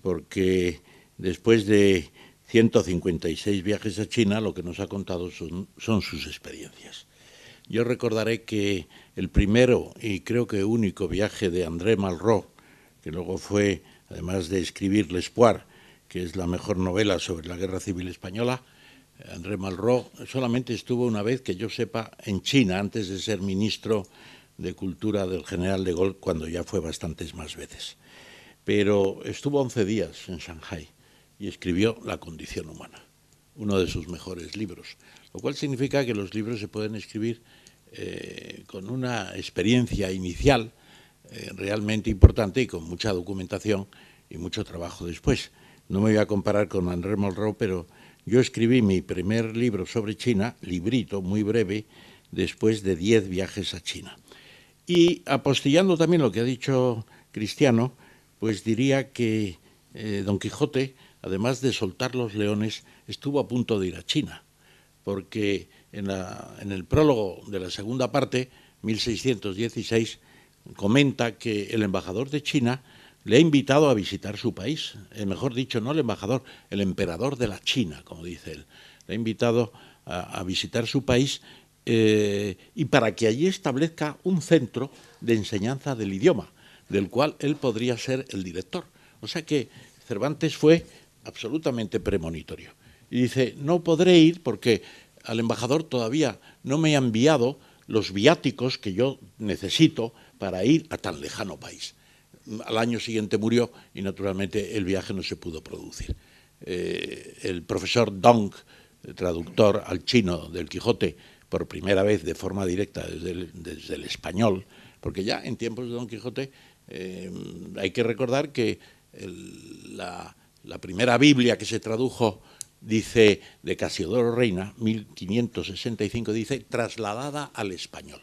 porque después de 156 viajes a China, lo que nos ha contado son sus experiencias. Yo recordaré que el primero y creo que único viaje de André Malraux, que luego fue, además de escribir L'Espoir, que es la mejor novela sobre la Guerra Civil Española, André Malraux solamente estuvo una vez, que yo sepa, en China, antes de ser ministro de Cultura del general de Gaulle, cuando ya fue bastantes más veces. Pero estuvo 11 días en Shanghái y escribió La condición humana, uno de sus mejores libros, lo cual significa que los libros se pueden escribir con una experiencia inicial realmente importante y con mucha documentación y mucho trabajo después. No me voy a comparar con André Malraux, pero yo escribí mi primer libro sobre China, librito muy breve, después de 10 viajes a China. Y apostillando también lo que ha dicho Cristiano, pues diría que Don Quijote, además de soltar los leones, estuvo a punto de ir a China, porque en el prólogo de la segunda parte, 1616, comenta que el embajador de China le ha invitado a visitar su país, mejor dicho, no el embajador, el emperador de la China, como dice él, le ha invitado a visitar su país y para que allí establezca un centro de enseñanza del idioma, del cual él podría ser el director. O sea que Cervantes fue absolutamente premonitorio. Y dice, no podré ir porque al embajador todavía no me ha enviado los viáticos que yo necesito para ir a tan lejano país. Al año siguiente murió y naturalmente el viaje no se pudo producir. El profesor Dong, traductor al chino del Quijote, por primera vez de forma directa desde el español, porque ya en tiempos de Don Quijote hay que recordar que la primera Biblia que se tradujo, dice, de Casiodoro Reina, 1565, dice, trasladada al español.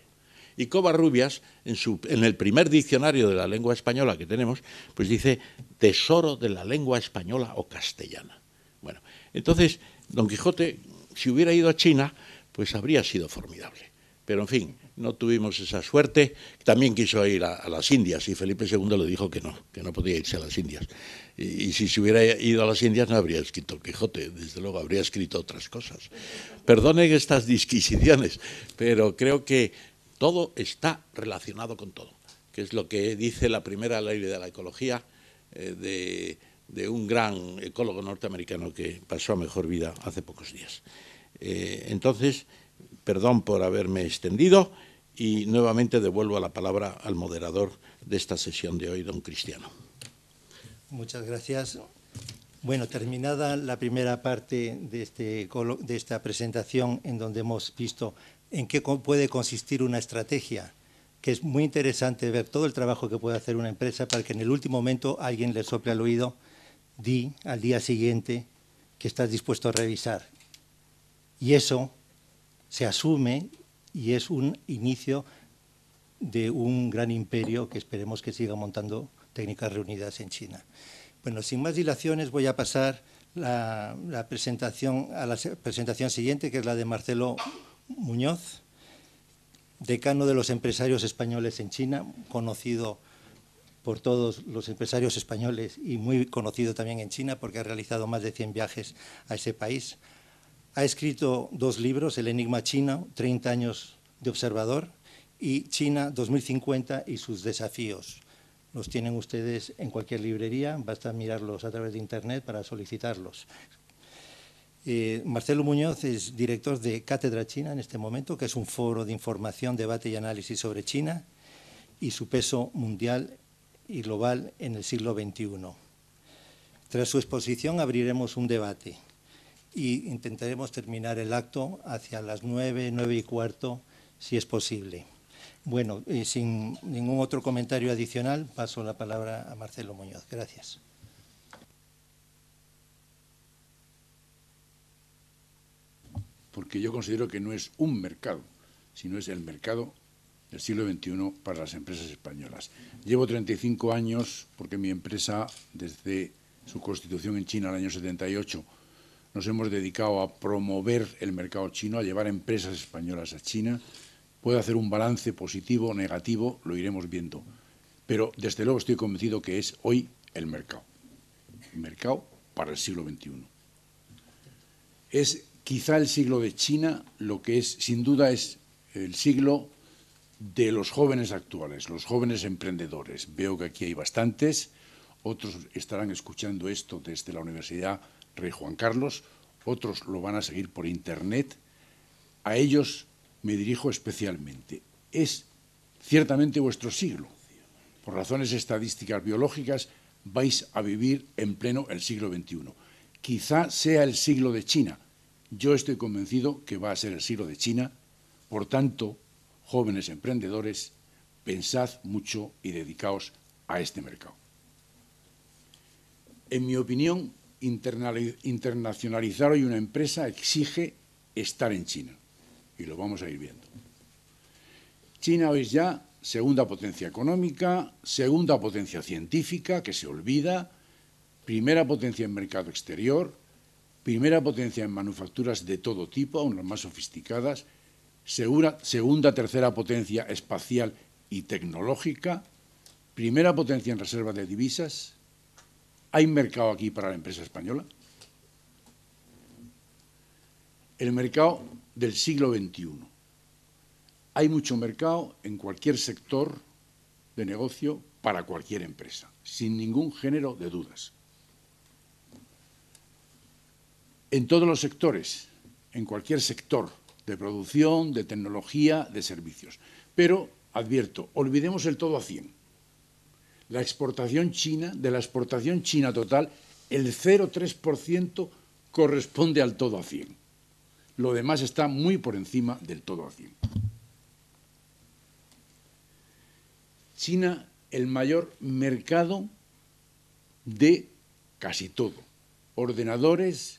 Y Covarrubias, en el primer diccionario de la lengua española que tenemos, pues dice tesoro de la lengua española o castellana. Bueno, entonces, Don Quijote, si hubiera ido a China, pues habría sido formidable. Pero, en fin, no tuvimos esa suerte. También quiso ir a las Indias y Felipe II le dijo que no podía irse a las Indias. Y si se hubiera ido a las Indias no habría escrito el Quijote, desde luego habría escrito otras cosas. Perdonen estas disquisiciones, pero creo que todo está relacionado con todo, que es lo que dice la primera ley de la ecología de un gran ecólogo norteamericano que pasó a mejor vida hace pocos días. Entonces, perdón por haberme extendido y nuevamente devuelvo la palabra al moderador de esta sesión de hoy, don Cristiano.
Muchas gracias. Bueno, terminada la primera parte de esta presentación, en donde hemos visto en qué puede consistir una estrategia, que es muy interesante ver todo el trabajo que puede hacer una empresa para que en el último momento alguien le sople al oído, di al día siguiente que estás dispuesto a revisar. Y eso se asume y es un inicio de un gran imperio que esperemos que siga montando técnicas reunidas en China. Bueno, sin más dilaciones voy a pasar a la presentación siguiente, que es la de Marcelo Muñoz, decano de los empresarios españoles en China, conocido por todos los empresarios españoles y muy conocido también en China porque ha realizado más de 100 viajes a ese país. Ha escrito 2 libros, El enigma chino, 30 años de observador, y China 2050 y sus desafíos. Los tienen ustedes en cualquier librería, basta mirarlos a través de Internet para solicitarlos. Marcelo Muñoz es director de Cátedra China en este momento, que es un foro de información, debate y análisis sobre China y su peso mundial y global en el siglo XXI. Tras su exposición abriremos un debate y intentaremos terminar el acto hacia las 9, 9:15, si es posible. Bueno, sin ningún otro comentario adicional, paso la palabra a Marcelo Muñoz. Gracias.
porque yo considero que no es un mercado, sino es el mercado del siglo XXI para las empresas españolas. Llevo 35 años, porque mi empresa, desde su constitución en China en el año 78, nos hemos dedicado a promover el mercado chino, a llevar empresas españolas a China. Puede hacer un balance positivo o negativo, lo iremos viendo. Pero, desde luego, estoy convencido que es hoy el mercado para el siglo XXI. Es quizá el siglo de China, lo que es, sin duda, es el siglo de los jóvenes actuales, los jóvenes emprendedores. Veo que aquí hay bastantes, otros estarán escuchando esto desde la Universidad Rey Juan Carlos, otros lo van a seguir por Internet. A ellos me dirijo especialmente. Es ciertamente vuestro siglo. Por razones estadísticas biológicas vais a vivir en pleno el siglo XXI. Quizá sea el siglo de China. Yo estoy convencido que va a ser el siglo de China. Por tanto, jóvenes emprendedores, pensad mucho y dedicaos a este mercado. En mi opinión, internacionalizar hoy una empresa exige estar en China, y lo vamos a ir viendo. China hoy es ya segunda potencia económica, segunda potencia científica, que se olvida, primera potencia en mercado exterior, primera potencia en manufacturas de todo tipo, aún las más sofisticadas, segunda, tercera potencia espacial y tecnológica, primera potencia en reserva de divisas. ¿Hay mercado aquí para la empresa española? El mercado del siglo XXI. Hay mucho mercado en cualquier sector de negocio para cualquier empresa, sin ningún género de dudas. En todos los sectores, en cualquier sector de producción, de tecnología, de servicios. Pero, advierto, olvidemos el todo a 100. La exportación china, de la exportación china total, el 0,3% corresponde al todo a 100. Lo demás está muy por encima del todo a 100. China, el mayor mercado de casi todo. Ordenadores,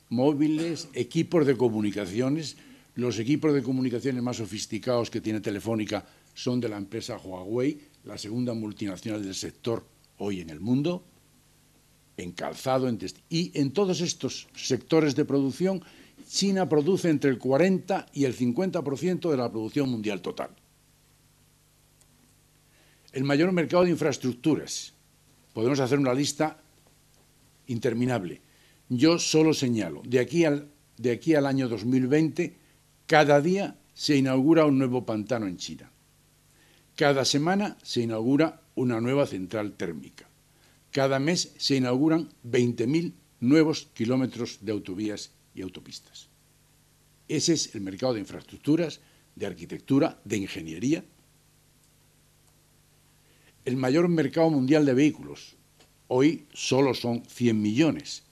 móviles, equipos de comunicaciones. Los equipos de comunicaciones más sofisticados que tiene Telefónica son de la empresa Huawei, la segunda multinacional del sector hoy en el mundo, en calzado, y en todos estos sectores de producción, China produce entre el 40 y el 50% de la producción mundial total. El mayor mercado de infraestructuras. Podemos hacer una lista interminable. Yo solo señalo, de aquí al año 2020, cada día se inaugura un nuevo pantano en China. Cada semana se inaugura una nueva central térmica. Cada mes se inauguran 20.000 nuevos kilómetros de autovías y autopistas. Ese es el mercado de infraestructuras, de arquitectura, de ingeniería. El mayor mercado mundial de vehículos. Hoy solo son 100 millones.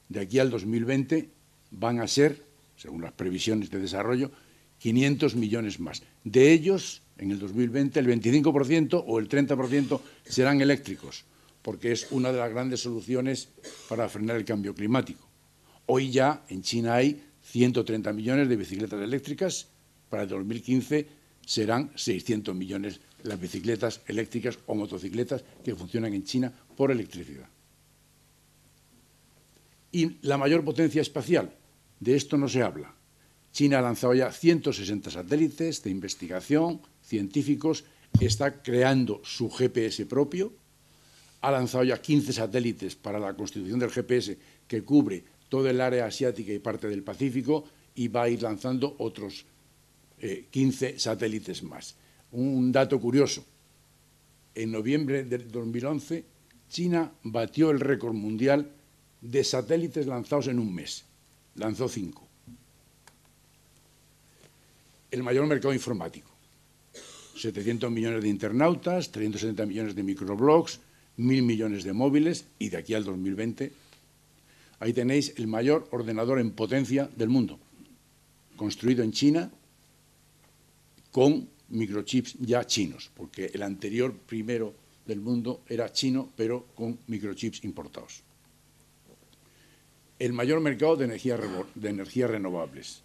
De aquí al 2020 van a ser, según las previsiones de desarrollo, 500 millones más. De ellos, en el 2020, el 25% o el 30% serán eléctricos, porque es una de las grandes soluciones para frenar el cambio climático. Hoy ya en China hay 130 millones de bicicletas eléctricas. Para el 2015 serán 600 millones las bicicletas eléctricas o motocicletas que funcionan en China por electricidad. Y la mayor potencia espacial, de esto no se habla. China ha lanzado ya 160 satélites de investigación, científicos, está creando su GPS propio, ha lanzado ya 15 satélites para la constitución del GPS que cubre todo el área asiática y parte del Pacífico, y va a ir lanzando otros 15 satélites más. Un dato curioso, en noviembre del 2011, China batió el récord mundial de satélites lanzados en un mes. Lanzó 5. El mayor mercado informático. 700 millones de internautas, 370 millones de microblogs, 1.000 millones de móviles, y de aquí al 2020, ahí tenéis el mayor ordenador en potencia del mundo, construido en China con microchips ya chinos, porque el anterior primero del mundo era chino, pero con microchips importados. El mayor mercado de energías renovables.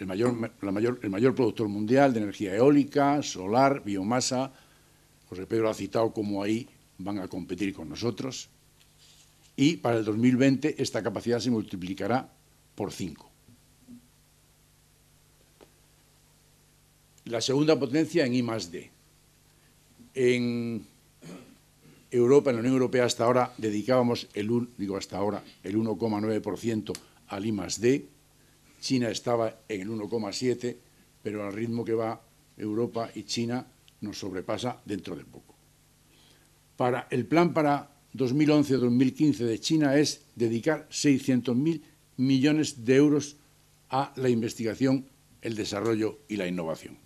el mayor productor mundial de energía eólica, solar, biomasa. José Pedro ha citado cómo ahí van a competir con nosotros. Y para el 2020 esta capacidad se multiplicará por 5. La segunda potencia en I+D. En Europa, en la Unión Europea, hasta ahora dedicábamos el 1,9% al I+D. China estaba en el 1,7%, pero al ritmo que va Europa y China nos sobrepasa dentro de poco. El plan para 2011-2015 de China es dedicar 600.000 millones de euros a la investigación, el desarrollo y la innovación.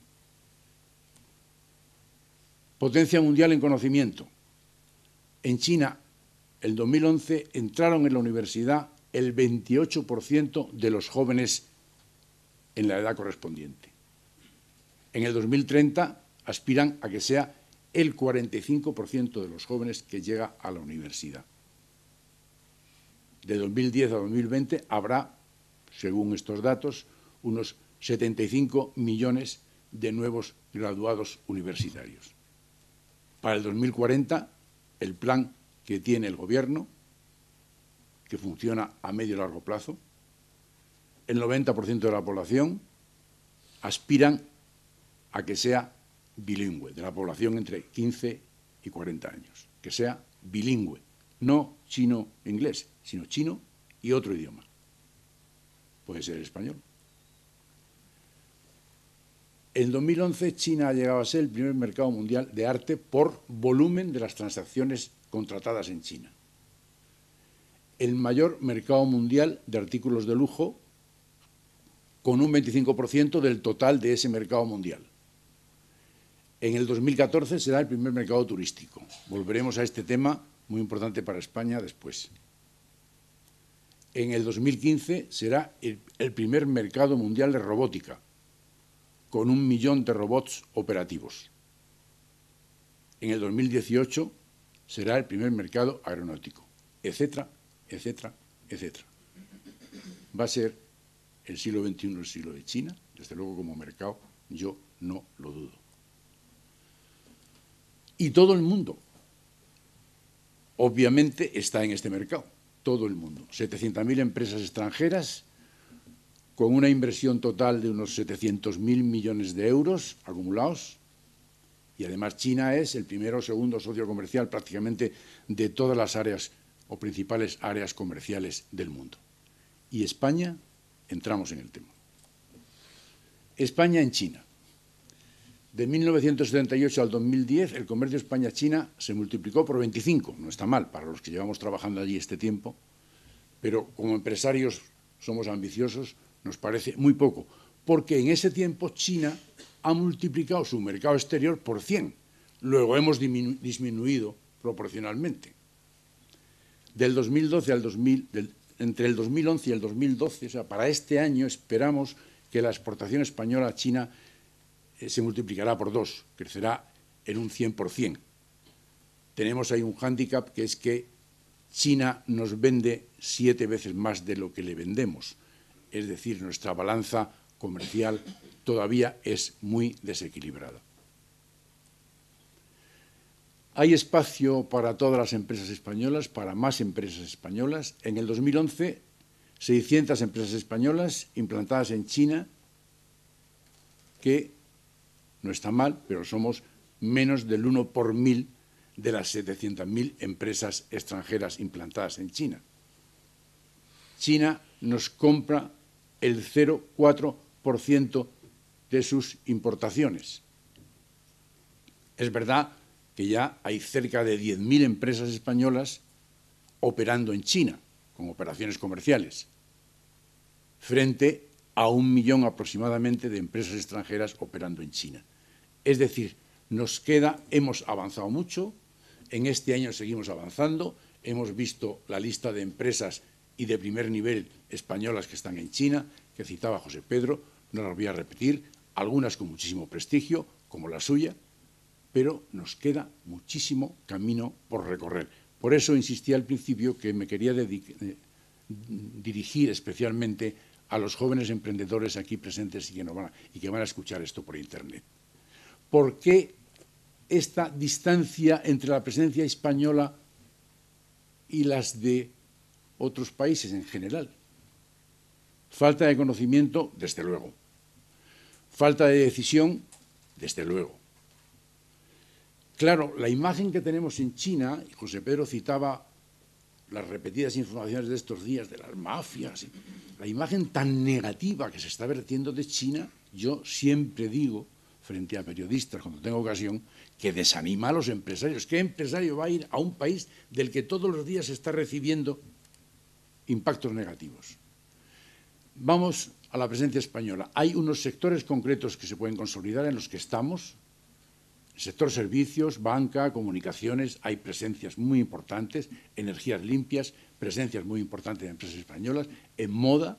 Potencia mundial en conocimiento. En China, en 2011, entraron en la universidad el 28% de los jóvenes en la edad correspondiente. En el 2030 aspiran a que sea el 45% de los jóvenes que llega a la universidad. De 2010 a 2020 habrá, según estos datos, unos 75 millones de nuevos graduados universitarios. Para el 2040, el plan que tiene el Gobierno, que funciona a medio y largo plazo, el 90% de la población aspiran a que sea bilingüe, de la población entre 15 y 40 años, que sea bilingüe, no chino-inglés, sino chino y otro idioma. Puede ser español. En 2011, China ha llegado a ser el primer mercado mundial de arte por volumen de las transacciones contratadas en China. El mayor mercado mundial de artículos de lujo, con un 25% del total de ese mercado mundial. En el 2014 será el primer mercado turístico. Volveremos a este tema, muy importante para España, después. En el 2015 será el primer mercado mundial de robótica, con 1 millón de robots operativos. En el 2018 será el primer mercado aeronáutico, etcétera, etcétera, etcétera. Va a ser el siglo XXI el siglo de China, desde luego como mercado, yo no lo dudo. Y todo el mundo, obviamente, está en este mercado, todo el mundo. 700.000 empresas extranjeras, con una inversión total de unos 700.000 millones de euros acumulados, y además China es el primero o segundo socio comercial prácticamente de todas las áreas o principales áreas comerciales del mundo. Y España, entramos en el tema. España en China. De 1978 al 2010, el comercio España-China se multiplicó por 25. No está mal para los que llevamos trabajando allí este tiempo, pero como empresarios somos ambiciosos, nos parece muy poco, porque en ese tiempo China ha multiplicado su mercado exterior por 100. Luego hemos disminuido proporcionalmente. Del 2012 al entre el 2011 y el 2012, o sea, para este año esperamos que la exportación española a China se multiplicará por 2, crecerá en un 100%. Tenemos ahí un hándicap, que es que China nos vende 7 veces más de lo que le vendemos. Es decir, nuestra balanza comercial todavía es muy desequilibrada. Hay espacio para todas las empresas españolas, para más empresas españolas. En el 2011, 600 empresas españolas implantadas en China, que no está mal, pero somos menos del 1 por 1000 de las 700.000 empresas extranjeras implantadas en China. China nos compra el 0,4% de sus importaciones. Es verdad que ya hay cerca de 10.000 empresas españolas operando en China, con operaciones comerciales, frente a 1 millón aproximadamente de empresas extranjeras operando en China. Es decir, hemos avanzado mucho, en este año seguimos avanzando, hemos visto la lista de empresas y de primer nivel españolas que están en China, que citaba José Pedro, no las voy a repetir, algunas con muchísimo prestigio, como la suya, pero nos queda muchísimo camino por recorrer. Por eso insistí al principio que me quería dirigir especialmente a los jóvenes emprendedores aquí presentes y que van a escuchar esto por Internet. ¿Por qué esta distancia entre la presencia española y las de otros países en general? Falta de conocimiento, desde luego. Falta de decisión, desde luego. Claro, la imagen que tenemos en China, y José Pedro citaba las repetidas informaciones de estos días de las mafias, la imagen tan negativa que se está vertiendo de China, yo siempre digo, frente a periodistas cuando tengo ocasión, que desanima a los empresarios. ¿Qué empresario va a ir a un país del que todos los días se está recibiendo impactos negativos? Vamos a la presencia española. Hay unos sectores concretos que se pueden consolidar en los que estamos. Sector servicios, banca, comunicaciones, hay presencias muy importantes, energías limpias, presencias muy importantes de empresas españolas, en moda,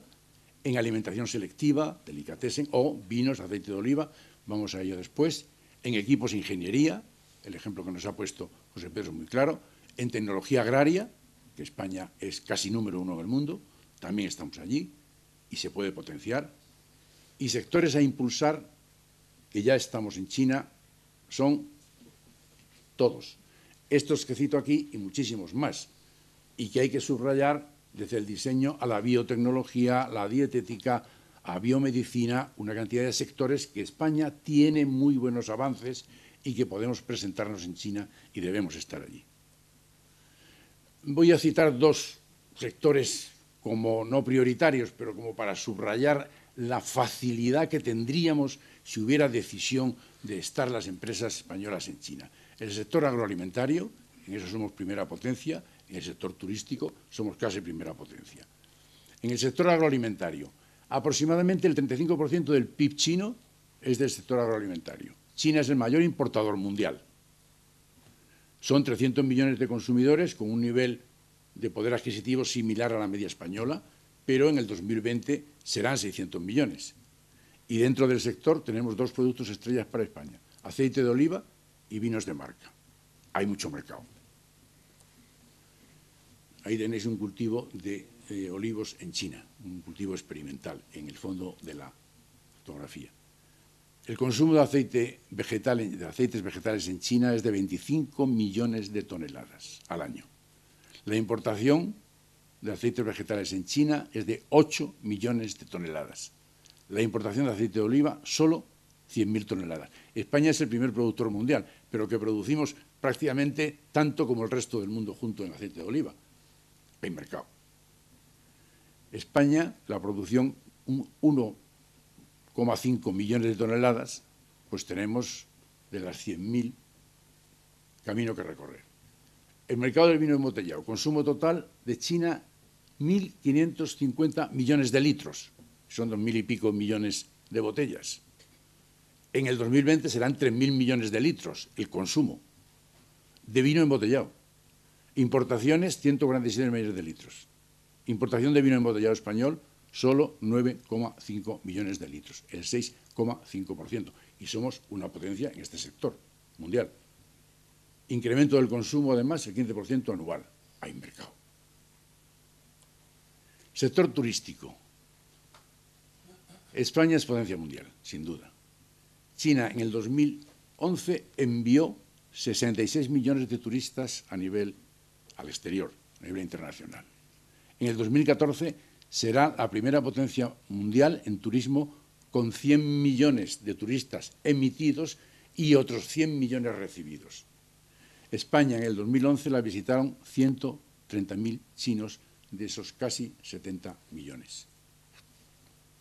en alimentación selectiva, delicatessen, o vinos, aceite de oliva, vamos a ello después, en equipos de ingeniería, el ejemplo que nos ha puesto José Pedro es muy claro, en tecnología agraria, que España es casi número 1 en el mundo, también estamos allí y se puede potenciar, y sectores a impulsar, que ya estamos en China, son todos. Estos que cito aquí y muchísimos más, y que hay que subrayar desde el diseño a la biotecnología, la dietética, a biomedicina, una cantidad de sectores que España tiene muy buenos avances y que podemos presentarnos en China y debemos estar allí. Voy a citar dos sectores como no prioritarios, pero como para subrayar la facilidad que tendríamos si hubiera decisión de estar las empresas españolas en China. El sector agroalimentario, en eso somos primera potencia, en el sector turístico somos casi primera potencia. En el sector agroalimentario, aproximadamente el 35% del PIB chino es del sector agroalimentario. China es el mayor importador mundial. Son 300 millones de consumidores con un nivel de poder adquisitivo similar a la media española, pero en el 2020 serán 600 millones. Y dentro del sector tenemos dos productos estrellas para España, aceite de oliva y vinos de marca. Hay mucho mercado. Ahí tenéis un cultivo de olivos en China, un cultivo experimental en el fondo de la fotografía. El consumo de aceites vegetales en China es de 25 millones de toneladas al año. La importación de aceites vegetales en China es de 8 millones de toneladas. La importación de aceite de oliva, solo 100.000 toneladas. España es el primer productor mundial, pero que producimos prácticamente tanto como el resto del mundo junto en aceite de oliva. Hay mercado. España, la producción, 1,5 millones de toneladas, pues tenemos de las 100.000 camino que recorrer. El mercado del vino embotellado, consumo total de China, 1.550 millones de litros. Son 2.000 y pico millones de botellas. En el 2020 serán 3.000 millones de litros el consumo de vino embotellado. Importaciones, 147 millones de litros. Importación de vino embotellado español, solo 9,5 millones de litros, el 6,5%. Y somos una potencia en este sector mundial. Incremento del consumo, además, el 15% anual. Hay mercado. Sector turístico. España es potencia mundial, sin duda. China, en el 2011, envió 66 millones de turistas al exterior, a nivel internacional. En el 2014 será la primera potencia mundial en turismo con 100 millones de turistas emitidos y otros 100 millones recibidos. España en el 2011 la visitaron 130.000 chinos de esos casi 70 millones.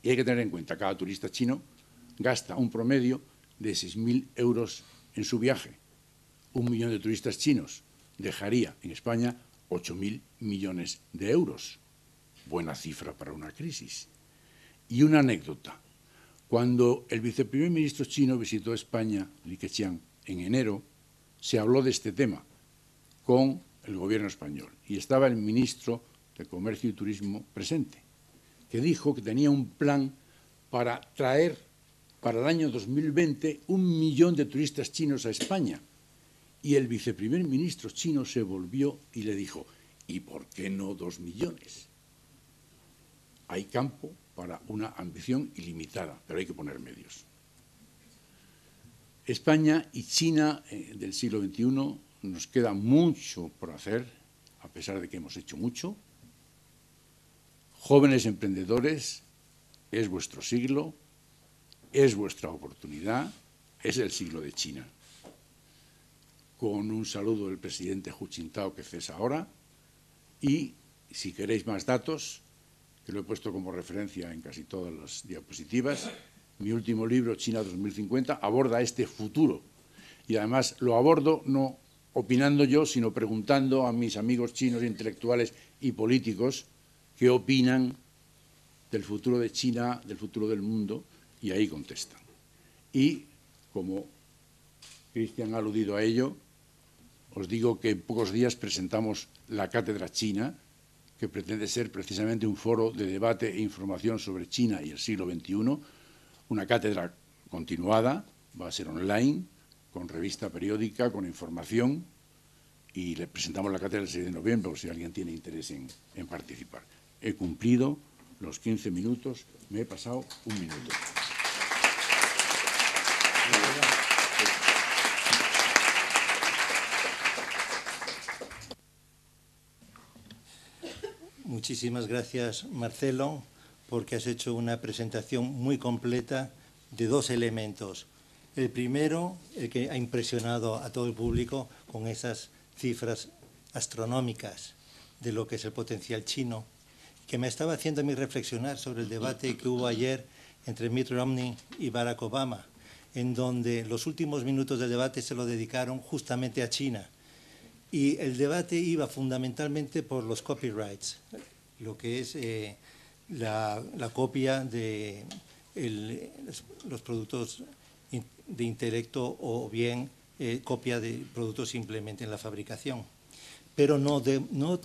Y hay que tener en cuenta, cada turista chino gasta un promedio de 6.000 euros en su viaje. 1 millón de turistas chinos dejaría en España 8.000 millones de euros. Buena cifra para una crisis. Y una anécdota. Cuando el viceprimer ministro chino visitó España, Li Keqiang, en enero, se habló de este tema con el gobierno español. Y estaba el ministro de Comercio y Turismo presente, que dijo que tenía un plan para traer para el año 2020 1 millón de turistas chinos a España. Y el viceprimer ministro chino se volvió y le dijo, ¿y por qué no 2 millones? Hay campo para una ambición ilimitada, pero hay que poner medios. España y China del siglo XXI nos queda mucho por hacer, a pesar de que hemos hecho mucho. Jóvenes emprendedores, es vuestro siglo, es vuestra oportunidad, es el siglo de China. Con un saludo del presidente Hu Jintao, que cesa ahora, y si queréis más datos, que lo he puesto como referencia en casi todas las diapositivas, mi último libro, China 2050, aborda este futuro. Y además lo abordo no opinando yo, sino preguntando a mis amigos chinos intelectuales y políticos qué opinan del futuro de China, del futuro del mundo, y ahí contestan. Y, como Cristian ha aludido a ello, os digo que en pocos días presentamos la Cátedra China, que pretende ser precisamente un foro de debate e información sobre China y el siglo XXI, una cátedra continuada, va a ser online, con revista periódica, con información, y le presentamos la cátedra el 6 de noviembre, por si alguien tiene interés en participar. He cumplido los 15 minutos, me he pasado un minuto.
Muchísimas gracias, Marcelo, porque has hecho una presentación muy completa de dos elementos. El primero, el que ha impresionado a todo el público con esas cifras astronómicas de lo que es el potencial chino, que me estaba haciendo a mí reflexionar sobre el debate que hubo ayer entre Mitt Romney y Barack Obama, en donde los últimos minutos del debate se lo dedicaron justamente a China. Y el debate iba fundamentalmente por los copyrights, lo que es la copia de los productos de intelecto o bien copia de productos simplemente en la fabricación. Pero no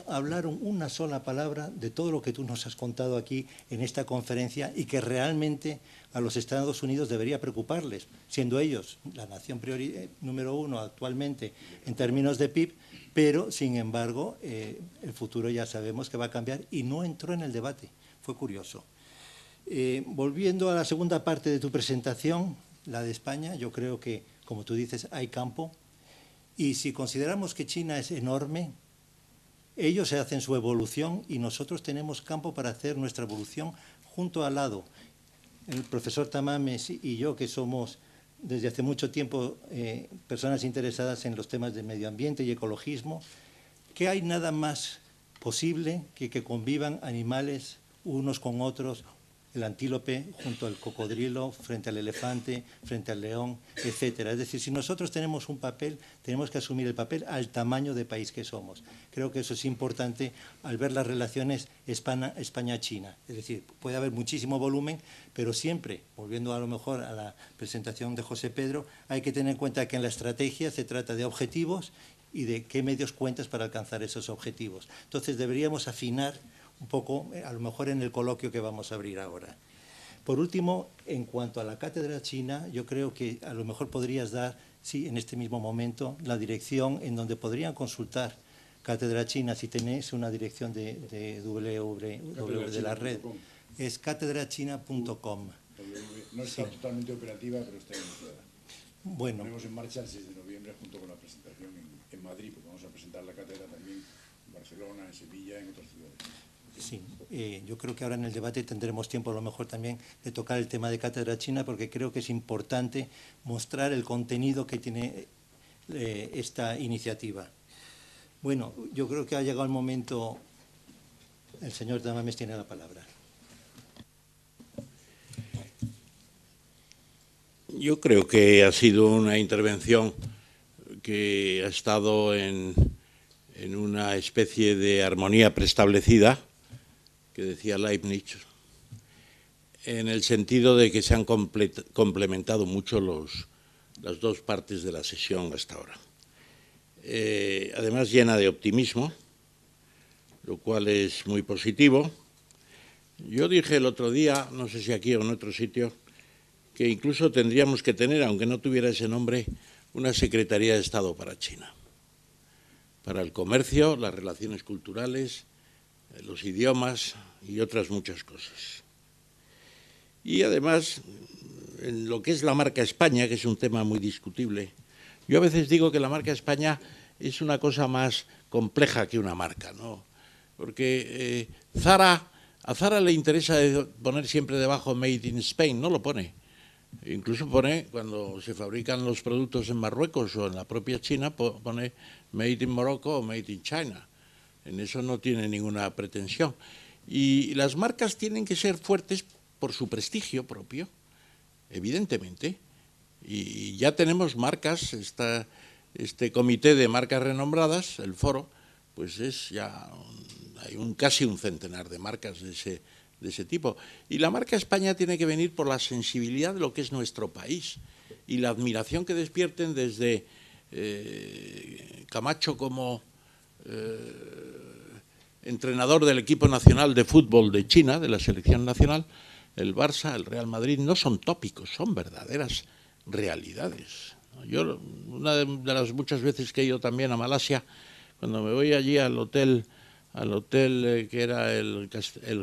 hablaron una sola palabra de todo lo que tú nos has contado aquí en esta conferencia y que realmente a los Estados Unidos debería preocuparles, siendo ellos la nación número 1 actualmente en términos de PIB, pero sin embargo el futuro ya sabemos que va a cambiar y no entró en el debate. Fue curioso. Volviendo a la segunda parte de tu presentación, la de España, yo creo que, como tú dices, hay campo. Y si consideramos que China es enorme, ellos hacen su evolución y nosotros tenemos campo para hacer nuestra evolución junto al lado. El profesor Tamames y yo, que somos desde hace mucho tiempo personas interesadas en los temas de medio ambiente y ecologismo, que hay nada más posible que convivan animales unos con otros, el antílope junto al cocodrilo, frente al elefante, frente al león, etcétera. Es decir, si nosotros tenemos un papel, tenemos que asumir el papel al tamaño de país que somos. Creo que eso es importante al ver las relaciones España-China. Es decir, puede haber muchísimo volumen, pero siempre, volviendo a lo mejor a la presentación de José Pedro, hay que tener en cuenta que en la estrategia se trata de objetivos y de qué medios cuentas para alcanzar esos objetivos. Entonces deberíamos afinar un poco, a lo mejor en el coloquio que vamos a abrir ahora. Por último, en cuanto a la cátedra china, yo creo que a lo mejor podrías dar, sí, en este mismo momento, la dirección en donde podrían consultar cátedra china, si tenéis una dirección de www de la red. Es catedrachina.com.
No está totalmente operativa, pero está iniciada.
Bueno.
Ponemos en marcha el 6 de noviembre junto con la presentación en Madrid, porque vamos a presentar la cátedra también en Barcelona, en Sevilla, en otras ciudades.
Sí, yo creo que ahora en el debate tendremos tiempo a lo mejor también de tocar el tema de cátedra china, porque creo que es importante mostrar el contenido que tiene esta iniciativa. Bueno, yo creo que ha llegado el momento. El señor Tamames tiene la palabra.
Yo creo que ha sido una intervención que ha estado en una especie de armonía preestablecida, que decía Leibniz, en el sentido de que se han complementado mucho las dos partes de la sesión hasta ahora. Además llena de optimismo, lo cual es muy positivo. Yo dije el otro día, no sé si aquí o en otro sitio, que incluso tendríamos que tener, aunque no tuviera ese nombre, una Secretaría de Estado para China, para el comercio, las relaciones culturales, los idiomas y otras muchas cosas. Y además, en lo que es la marca España, que es un tema muy discutible, yo a veces digo que la marca España es una cosa más compleja que una marca, ¿no? Porque a Zara le interesa poner siempre debajo Made in Spain, no lo pone. Incluso pone, cuando se fabrican los productos en Marruecos o en la propia China, pone Made in Morocco o Made in China. En eso no tiene ninguna pretensión. Y las marcas tienen que ser fuertes por su prestigio propio, evidentemente. Y ya tenemos marcas, este comité de marcas renombradas, el foro, pues hay casi un centenar de marcas de ese tipo. Y la marca España tiene que venir por la sensibilidad de lo que es nuestro país y la admiración que despierten desde Camacho como entrenador del equipo nacional de fútbol de China, de la selección nacional, el Barça, el Real Madrid, no son tópicos, son verdaderas realidades. Yo, una de las muchas veces que he ido también a Malasia, cuando me voy allí al hotel que era el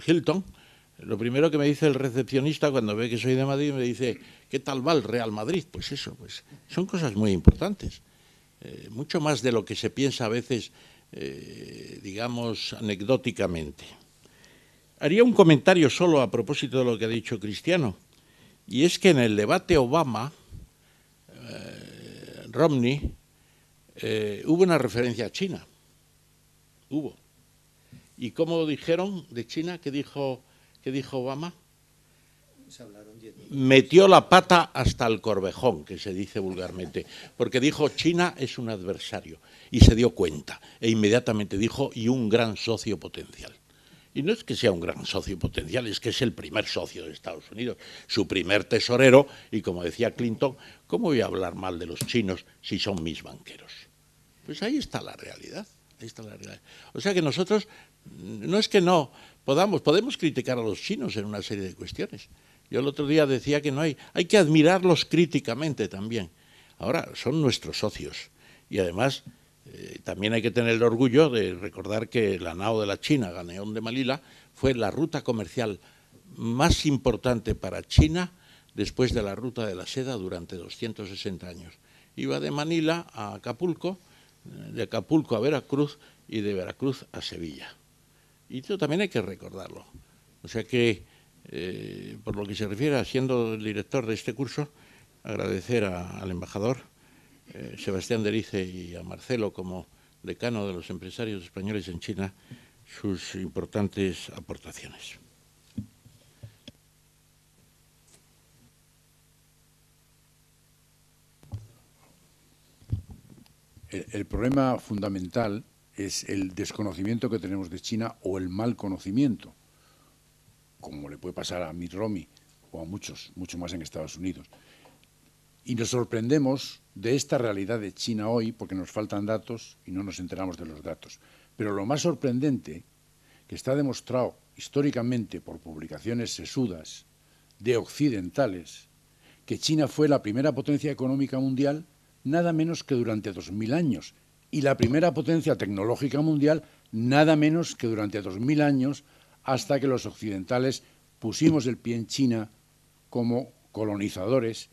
Hilton, lo primero que me dice el recepcionista cuando ve que soy de Madrid, me dice, ¿qué tal va el Real Madrid? Pues eso, pues son cosas muy importantes, mucho más de lo que se piensa a veces, digamos, anecdóticamente. Haría un comentario solo a propósito de lo que ha dicho Cristiano, y es que en el debate Obama-Romney hubo una referencia a China. Hubo. ¿Y cómo dijeron de China? ¿Qué dijo Obama?
Se hablaron 10 minutos.
Metió la pata hasta el corvejón, que se dice vulgarmente, porque dijo China es un adversario, y se dio cuenta, e inmediatamente dijo, y un gran socio potencial. Y no es que sea un gran socio potencial, es que es el primer socio de Estados Unidos, su primer tesorero, y como decía Clinton, ¿cómo voy a hablar mal de los chinos si son mis banqueros? Pues ahí está la realidad, ahí está la realidad. O sea que nosotros, no es que no podemos criticar a los chinos en una serie de cuestiones. Yo el otro día decía que hay que admirarlos críticamente también. Ahora, son nuestros socios, y además también hay que tener el orgullo de recordar que la nao de la China, Galeón de Manila, fue la ruta comercial más importante para China después de la ruta de la seda durante 260 años. Iba de Manila a Acapulco, de Acapulco a Veracruz y de Veracruz a Sevilla. Y esto también hay que recordarlo. O sea que, por lo que se refiere a siendo el director de este curso, agradecer al embajador Sebastián Derice y a Marcelo como decano de los empresarios españoles en China sus importantes aportaciones.
El problema fundamental es el desconocimiento que tenemos de China o el mal conocimiento, como le puede pasar a Mitt Romney o a muchos, mucho más en Estados Unidos. Y nos sorprendemos de esta realidad de China hoy porque nos faltan datos y no nos enteramos de los datos. Pero lo más sorprendente, que está demostrado históricamente por publicaciones sesudas de occidentales, que China fue la primera potencia económica mundial nada menos que durante 2000 años y la primera potencia tecnológica mundial nada menos que durante 2000 años hasta que los occidentales pusimos el pie en China como colonizadores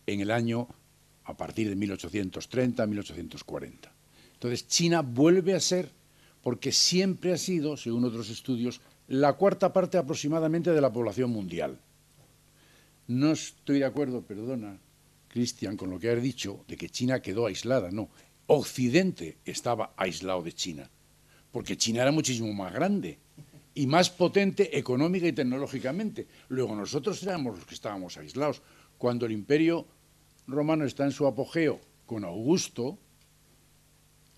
en el año a partir de 1830, 1840. Entonces, China vuelve a ser, porque siempre ha sido, según otros estudios, la cuarta parte aproximadamente de la población mundial. No estoy de acuerdo, perdona, Cristian, con lo que has dicho, de que China quedó aislada. No, Occidente estaba aislado de China, porque China era muchísimo más grande y más potente económica y tecnológicamente. Luego nosotros éramos los que estábamos aislados. Cuando el Imperio Romano está en su apogeo con Augusto,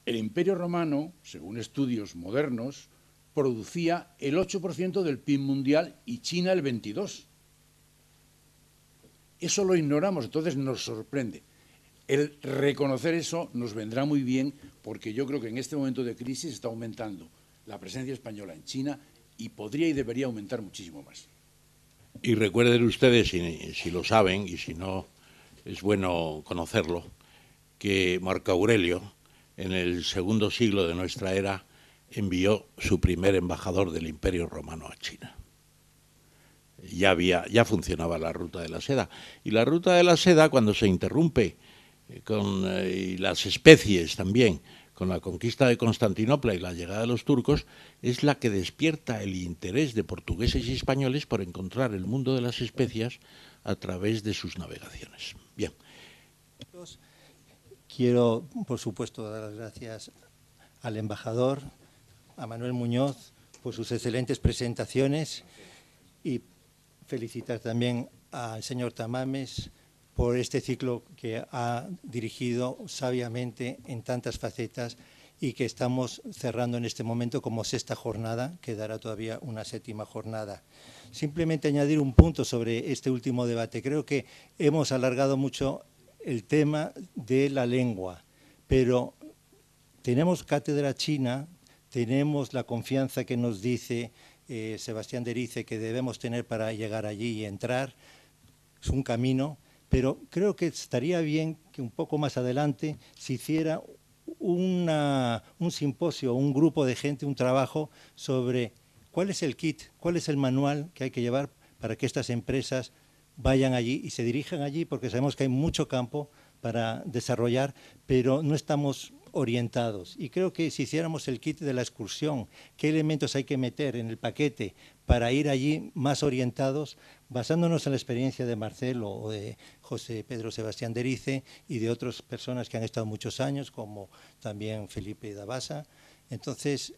el Imperio Romano, según estudios modernos, producía el 8% del PIB mundial y China el 22%. Eso lo ignoramos, entonces nos sorprende. El reconocer eso nos vendrá muy bien porque yo creo que en este momento de crisis está aumentando la presencia española en China y podría y debería aumentar muchísimo más.
Y recuerden ustedes, si lo saben y si no es bueno conocerlo, que Marco Aurelio, en el segundo siglo de nuestra era, envió su primer embajador del Imperio Romano a China. ya funcionaba la ruta de la seda. Y la ruta de la seda, cuando se interrumpe y las especies también, con la conquista de Constantinopla y la llegada de los turcos, es la que despierta el interés de portugueses y españoles por encontrar el mundo de las especias a través de sus navegaciones. Bien.
Quiero, por supuesto, dar las gracias al embajador, a Manuel Muñoz, por sus excelentes presentaciones y felicitar también al señor Tamames por este ciclo que ha dirigido sabiamente en tantas facetas y que estamos cerrando en este momento como 6ª jornada, quedará todavía una 7ª jornada. Simplemente añadir un punto sobre este último debate. Creo que hemos alargado mucho el tema de la lengua, pero tenemos cátedra china, tenemos la confianza que nos dice Sebastián de Erice que debemos tener para llegar allí y entrar. Es un camino, pero creo que estaría bien que un poco más adelante se hiciera un simposio, un grupo de gente, un trabajo sobre cuál es el kit, cuál es el manual que hay que llevar para que estas empresas vayan allí y se dirijan allí, porque sabemos que hay mucho campo para desarrollar, pero no estamos orientados. Y creo que si hiciéramos el kit de la excursión, qué elementos hay que meter en el paquete para ir allí más orientados, basándonos en la experiencia de Marcelo o de José Pedro Sebastián de Erice y de otras personas que han estado muchos años, como también Felipe Dabasa. Entonces,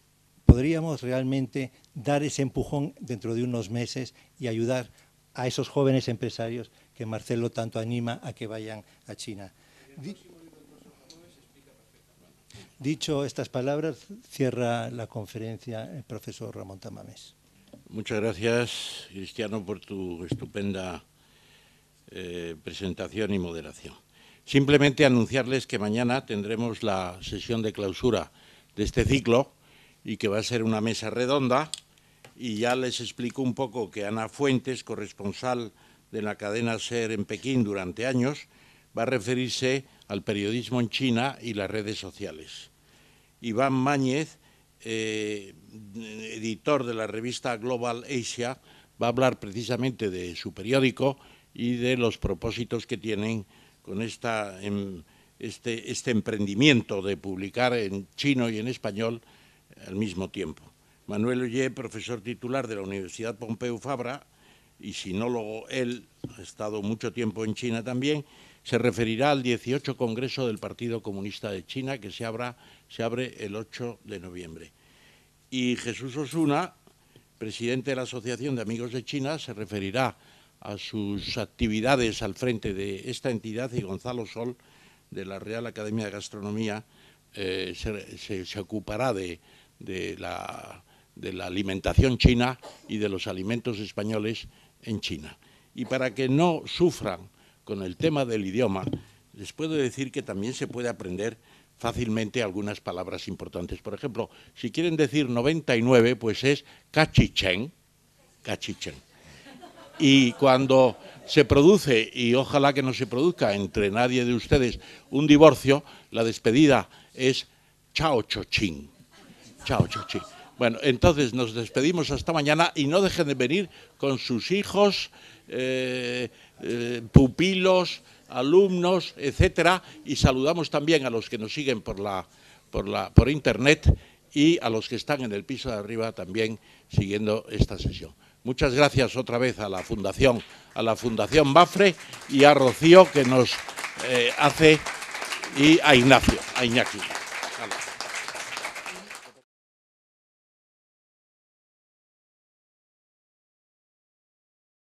podríamos realmente dar ese empujón dentro de unos meses y ayudar a esos jóvenes empresarios que Marcelo tanto anima a que vayan a China. Dicho estas palabras, cierra la conferencia el profesor Ramón Tamames.
Muchas gracias, Cristiano, por tu estupenda presentación y moderación. Simplemente anunciarles que mañana tendremos la sesión de clausura de este ciclo y que va a ser una mesa redonda, y ya les explico un poco que Ana Fuentes, corresponsal de la cadena SER en Pekín durante años, va a referirse al periodismo en China y las redes sociales. Iván Máñez, editor de la revista Global Asia, va a hablar precisamente de su periódico y de los propósitos que tienen con este emprendimiento de publicar en chino y en español al mismo tiempo. Manuel Ollé, profesor titular de la Universidad Pompeu Fabra y sinólogo él, ha estado mucho tiempo en China también, se referirá al 18 Congreso del Partido Comunista de China, que se abre el 8 de noviembre. Y Jesús Osuna, presidente de la Asociación de Amigos de China, se referirá a sus actividades al frente de esta entidad, y Gonzalo Sol, de la Real Academia de Gastronomía, se ocupará de la alimentación china y de los alimentos españoles en China. Y para que no sufran con el tema del idioma, les puedo decir que también se puede aprender fácilmente algunas palabras importantes. Por ejemplo, si quieren decir 99, pues es cachichen, cachichen. Y cuando se produce, y ojalá que no se produzca entre nadie de ustedes, un divorcio, la despedida es chao chochín, chao chochín. Bueno, entonces nos despedimos hasta mañana y no dejen de venir con sus hijos, pupilos, alumnos, etcétera, y saludamos también a los que nos siguen por internet y a los que están en el piso de arriba también siguiendo esta sesión. Muchas gracias otra vez a la Fundación Mafre y a Rocío que nos hace, y a Iñaki.